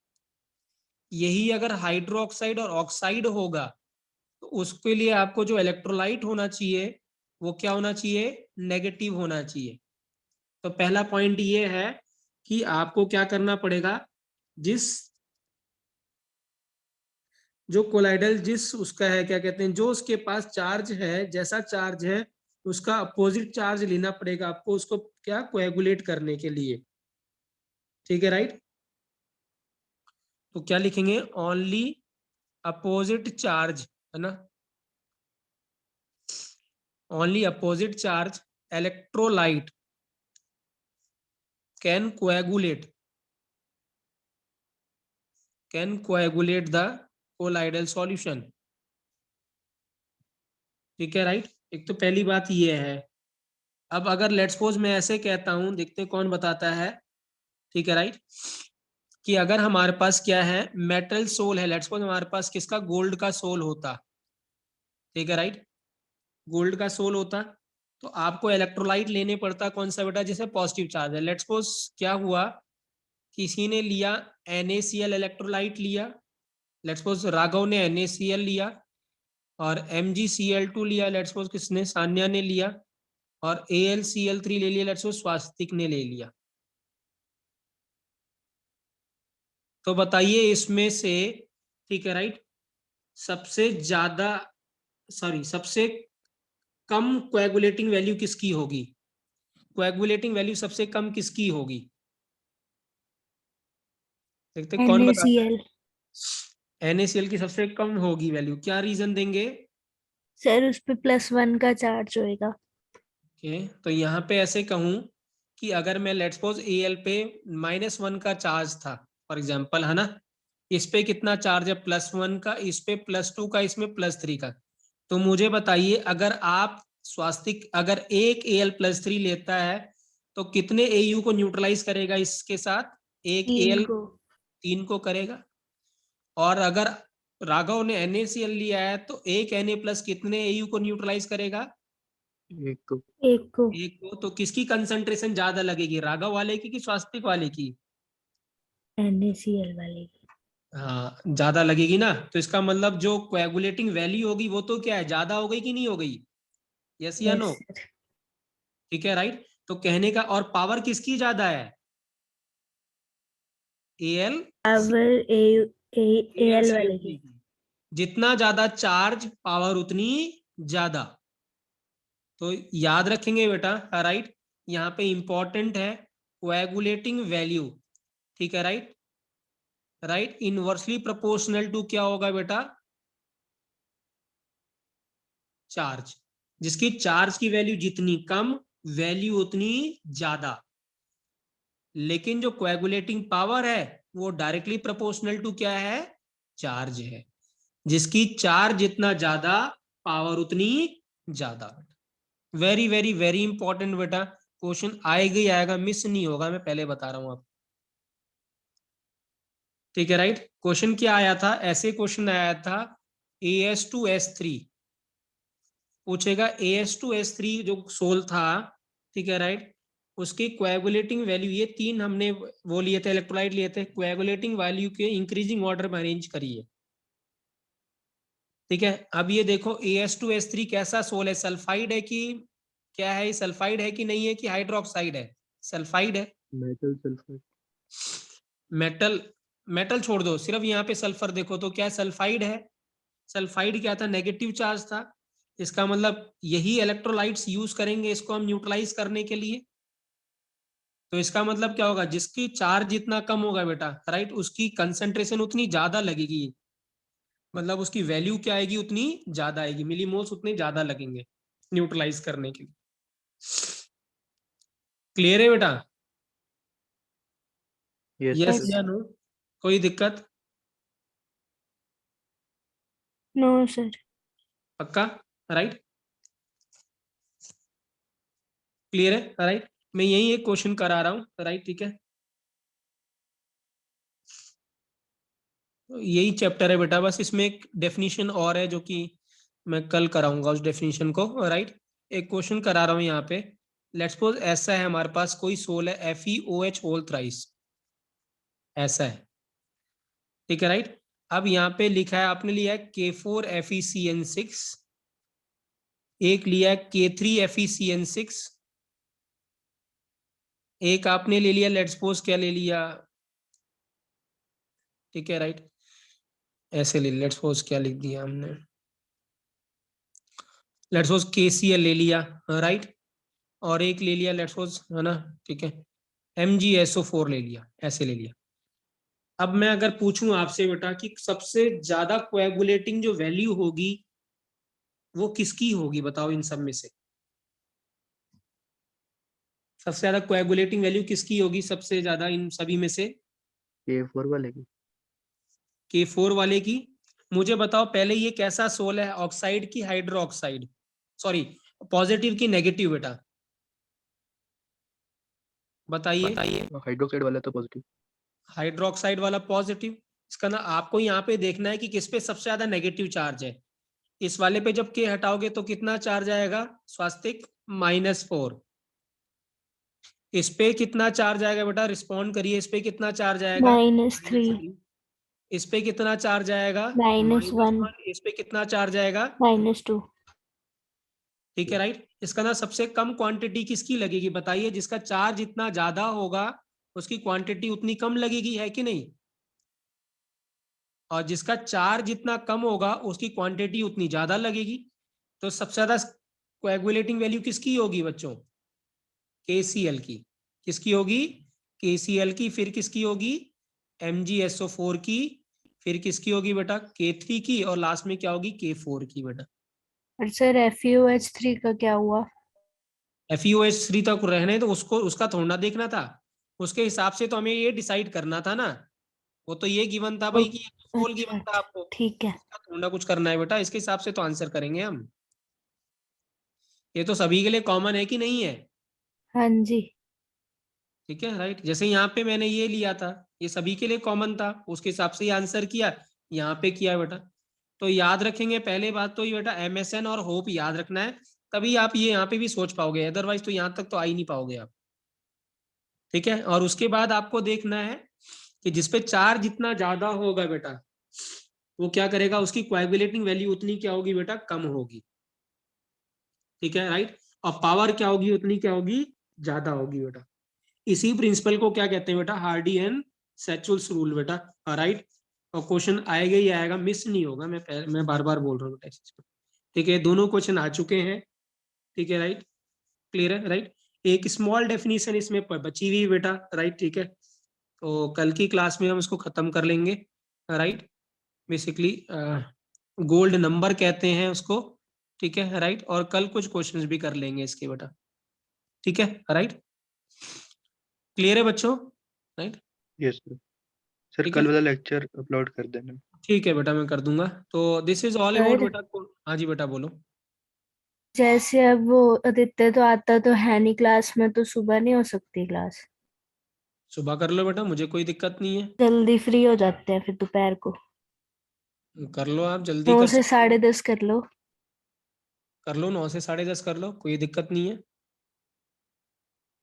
यही अगर हाइड्रोक्साइड और ऑक्साइड होगा तो उसके लिए आपको जो इलेक्ट्रोलाइट होना चाहिए वो क्या होना चाहिए? नेगेटिव होना चाहिए। तो पहला पॉइंट ये है कि आपको क्या करना पड़ेगा, जिस जो कोलाइडल जिस उसका है, क्या कहते हैं, जो उसके पास चार्ज है, जैसा चार्ज है उसका अपोजिट चार्ज लेना पड़ेगा आपको, उसको क्या कोएगुलेट करने के लिए, ठीक है राइट। तो क्या लिखेंगे? ओनली अपोजिट चार्ज, है ना, only opposite charge electrolyte can coagulate the colloidal solution, ठीक है राइट। एक तो पहली बात ये है। अब अगर लेट्स सपोज मैं ऐसे कहता हूं, देखते हैं कौन बताता है, ठीक है राइट, कि अगर हमारे पास क्या है, मेटल सोल है, लेट्स सपोज हमारे पास किसका? गोल्ड का सोल होता, ठीक है राइट, गोल्ड का सोल होता, तो आपको इलेक्ट्रोलाइट लेने पड़ता कौन सा बेटा? जैसे पॉजिटिव चार्ज है। लेट्स सपोज क्या हुआ, किसी ने लिया NaCl इलेक्ट्रोलाइट लिया, लेट्स सपोज राघव ने NaCl लिया, और MgCl2 लिया, लेट्स सपोज किसने? सान्या ने लिया, और AlCl3 ले लिया, लेट्स सपोज स्वास्तिक ने ले लिया। तो बताइए इसमें से, ठीक है राइट, सबसे ज्यादा, सॉरी, सबसे कम कोएगुलेटिंग वैल्यू किसकी होगी? कोएगुलेटिंग वैल्यू सबसे कम किसकी होगी? देखते हैं कौन बताता NaCl। है। NaCl की सबसे कम होगी वैल्यू, क्या रीजन देंगे? सर उस पे +1 का चार्ज होएगा। ओके, तो यहाँ पे ऐसे कहूं कि अगर मैं लेट्स सपोज Al पे -1 का चार्ज था फॉर एग्जांपल, है ना, इस पे कितना चार्ज है? +1 का, इस पे +2 का, इसमें +3 का। तो मुझे बताइए अगर आप स्वास्तिक अगर एक Al+3 लेता है तो कितने Au को न्यूट्रलाइज करेगा इसके साथ? एक 3 Al को। 3 को करेगा। और अगर राघव ने NaCl लिया है तो एक Na+ कितने Au को न्यूट्रलाइज करेगा? एक को। 1 को। एक को। तो किसकी कंसंट्रेशन ज्यादा लगेगी, राघव वाले की कि स्वास्तिक वाले की? NaCl वाले की। हाँ, ज्यादा लगेगी ना, तो इसका मतलब जो कोएगुलेटिंग वैल्यू होगी वो तो क्या है, ज्यादा हो गई कि नहीं हो गई? यस या यस नो? सर। ठीक है राइट। तो कहने का, और पावर किसकी ज्यादा है? Al पावर Al वाले AlCl3 की। की। जितना ज्यादा चार्ज पावर उतनी ज्यादा। तो याद रखेंगे बेटा, राइट, यहाँ पे इंपॉर्टेंट है कोएगुलेटिंग वैल्यू, ठीक है right, right, inversely proportional to क्या होगा बेटा? चार्ज। जिसकी चार्ज की वैल्यू जितनी कम, वैल्यू उतनी ज्यादा। लेकिन जो कोएगुलेटिंग पावर है वो डायरेक्टली प्रोपोर्शनल टू क्या है? चार्ज है। जिसकी चार्ज जितना ज्यादा, पावर उतनी ज्यादा। वेरी वेरी वेरी इंपॉर्टेंट बेटा, क्वेश्चन आएगा ही आएगा, मिस नहीं होगा, मैं पहले बता रहा हूं आप, ठीक है राइट। क्वेश्चन क्या आया था? ऐसे क्वेश्चन आया था, AS2S3 पूछेगा, AS2S3 जो सोल था, ठीक है राइट, उसकी कोएगुलेटिंग वैल्यू, ये 3 हमने वो लिए थे, इलेक्ट्रोलाइट लिए थे, कोएगुलेटिंग वैल्यू के इंक्रीजिंग ऑर्डर में अरेंज करिए। ठीक है, अब ये देखो AS2S3 कैसा सोल है, सल्फाइड है कि क्या है, सल्फाइड है कि नहीं है कि हाइड्रोक्साइड है? सल्फाइड है। Metal sulphur. मेटल, मेटल छोड़ दो, सिर्फ यहाँ पे सल्फर देखो तो क्या सल्फाइड है? सल्फाइड क्या था? नेगेटिव चार्ज था। इसका मतलब यही इलेक्ट्रोलाइट्स यूज करेंगे इसको हम न्यूट्रलाइज करने के लिए। तो इसका मतलब क्या होगा, जिसकी चार्ज जितना कम होगा बेटा, राइट, उसकी कंसंट्रेशन उतनी ज्यादा लगेगी, मतलब उसकी वैल्यू क्या आएगी, उतनी ज्यादा आएगी, मिलीमोल्स उतने ज्यादा लगेंगे न्यूट्रलाइज करने के लिए। क्लियर है बेटा? Yes yes sir. या नो? कोई दिक्कत? No sir. पक्का? राइट, क्लियर है? राइट, मैं यही एक क्वेश्चन करा रहा हूँ, राइट, ठीक है। तो यही चैप्टर है बेटा, बस इसमें एक डेफिनेशन और है जो कि मैं कल कराऊंगा उस डेफिनेशन को, राइट। एक क्वेश्चन करा रहा हूँ यहाँ पे। लेट्स सपोज ऐसा है हमारे पास कोई सोल है FeOH होल थ्राइस, ऐसा है, ठीक है, राइट। अब यहाँ पे लिखा है, आपने लिया है K4FeCN6, एक लिया है K3FeCN6, एक आपने ले लिया, लेट्स सपोज क्या ले लिया, ठीक है, राइट, ऐसे ले, लेट्स सपोज क्या लिख दिया हमने, लेट्स सपोज KCl ले लिया, राइट, और एक ले लिया लेट्स सपोज, है ना, ठीक है, MgSO4 ले लिया, ऐसे ले लिया। अब मैं अगर पूछूं आपसे बेटा कि सबसे ज्यादा कोएगुलेटिंग जो वैल्यू होगी वो किसकी होगी, बताओ इन सब में से सबसे ज्यादा कोएगुलेटिंग वैल्यू किसकी होगी, सबसे ज्यादा इन सभी में से? K4 वाले की। K4 वाले की। मुझे बताओ पहले ये कैसा सोल है, ऑक्साइड की हाइड्रो ऑक्साइड, सॉरी पॉजिटिव की नेगेटिव बेटा, बताइए। हाइड्रोक्साइड वाला तो पॉजिटिव। हाइड्रोक्साइड वाला पॉजिटिव। इसका ना आपको यहाँ पे देखना है कि किस पे सबसे ज्यादा नेगेटिव चार्ज है। इस वाले पे जब K हटाओगे तो कितना चार्ज आएगा स्वास्तिक, -4। इस पे कितना चार्ज आएगा बेटा, रिस्पॉन्ड करिए, इस पे कितना चार्ज आएगा, -3। -3। इस पे कितना चार्ज आएगा, -1। -1। इस पे कितना चार्ज आएगा, -2। ठीक है, राइट। इसका ना सबसे कम क्वांटिटी किसकी लगेगी बताइए, जिसका चार्ज इतना ज्यादा होगा उसकी क्वांटिटी उतनी कम लगेगी, है कि नहीं? और जिसका चार्ज जितना कम होगा उसकी क्वांटिटी उतनी ज्यादा लगेगी। तो सबसे ज्यादा कोएगुलेटिंग वैल्यू किसकी होगी बच्चों, KCl की। किसकी होगी, KCl की। फिर किसकी होगी, MgSO4 की। फिर किसकी होगी बेटा, K3 की। और लास्ट में क्या होगी, K4 की बेटा। और सर FeOH3 का क्या हुआ? FeOH3 तक रहने तो उसको, उसका थोड़ा देखना था, उसके हिसाब से तो हमें ये डिसाइड करना था ना। वो तो ये गिवन था भाई कि सोल अच्छा गिवन था अच्छा, आपको, ठीक है। इसका थोड़ा कुछ करना है बेटा, इसके हिसाब से तो आंसर करेंगे हम। ये तो सभी के लिए कॉमन है कि नहीं है? हाँ जी। ठीक है, राइट। जैसे यहाँ पे मैंने ये लिया था, ये सभी के लिए कॉमन था, उसके हिसाब से ये आंसर किया, यहाँ पे किया बेटा। तो याद रखेंगे, पहले बात तो ये बेटा MSN और होप याद रखना है, तभी आप ये यहाँ पे भी सोच पाओगे, अदरवाइज तो यहाँ तक तो आ ही नहीं पाओगे आप। ठीक है, और उसके बाद आपको देखना है कि जिसपे चार्ज जितना ज्यादा होगा बेटा वो क्या करेगा, उसकी कोएगुलेटिंग वैल्यू उतनी क्या होगी बेटा, कम होगी। ठीक है, राइट। और पावर क्या होगी, उतनी क्या होगी, ज्यादा होगी बेटा। इसी प्रिंसिपल को क्या कहते हैं बेटा, हार्डी एंड सैचुअल्स रूल बेटा, राइट। और क्वेश्चन आएगा ही आएगा, मिस नहीं होगा, मैं बार बार बोल रहा हूँ बेटा इस चीज को। ठीक है, दोनों क्वेश्चन आ चुके हैं, ठीक है, राइट, क्लियर है, राइट। एक स्मॉल डेफिनेशन इसमें बची हुई बेटा, राइट, ठीक है। तो कल की क्लास में हम इसको खत्म कर लेंगे, राइट। बेसिकली गोल्ड नंबर कहते हैं उसको, ठीक है, राइट। और कल कुछ क्वेश्चंस भी कर लेंगे इसके बेटा, ठीक है, राइट, क्लियर है बच्चों, राइट, यस सर। सर ठीक है, कल वाला लेक्चर अपलोड कर देना। ठीक है बेटा, मैं कर दूंगा। तो this is all about sir बेटा। हाँ जी बेटा बोलो। जैसे अब वो आदित्य तो आता तो है नहीं क्लास में, तो सुबह नहीं हो सकती क्लास? सुबह कर लो बेटा, मुझे कोई दिक्कत नहीं है, जल्दी फ्री हो जाते हैं फिर दोपहर को। कर लो, आप जल्दी 9 कर से सकते हो, 10:30 कर लो। कर लो, 9 से 10:30 कर लो, कोई दिक्कत नहीं है।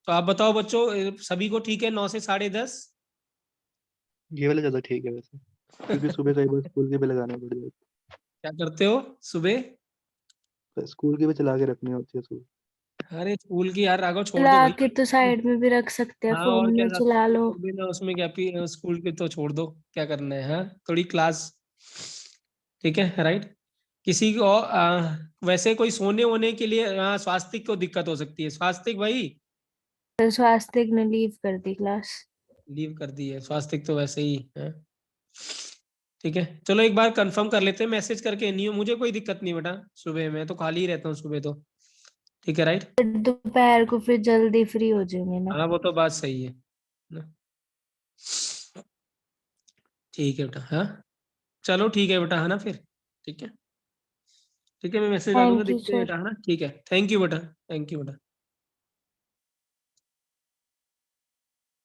तो आप बताओ बच्चों, सभी को ठीक है 9 से 10:30? ये वाला ज्यादा ठीक है वैसे, क्योंकि सुबह कई बार स्कूल के भी लगाना पड़ जाता क्या करते हो सुबह? है, स्कूल की भी चला के रखनी होती है सुबह। अरे स्कूल की यार राघव छोड़ दो चला भाई। के तो साइड में भी रख सकते हैं, हाँ और फोन क्या, में चला लो। बिना उसमें क्या स्कूल के तो छोड़ दो, क्या करना है। हाँ थोड़ी क्लास, ठीक है राइट। किसी को वैसे कोई सोने होने के लिए स्वास्तिक को दिक्कत हो सकती है। स्वास्तिक भाई तो स्वास्तिक ने लीव कर दी क्लास। लीव कर दी है, स्वास्तिक तो वैसे ही है। ठीक है चलो एक बार कंफर्म कर लेते हैं मैसेज करके। नहीं मुझे कोई दिक्कत नहीं बेटा, सुबह में तो खाली ही रहता हूँ सुबह तो। ठीक है राइट। फिर दोपहर को फिर जल्दी फ्री हो जाएंगे ना। हाँ वो तो बात सही है ना। ठीक है बेटा, हाँ चलो ठीक है बेटा, है ना फिर। ठीक है, ठीक है मैं मैसेज डालूंगा, थैंक यू देखते हैं सर। बेटा, है ना। ठीक है, थैंक यू बेटा, थैंक यू बेटा।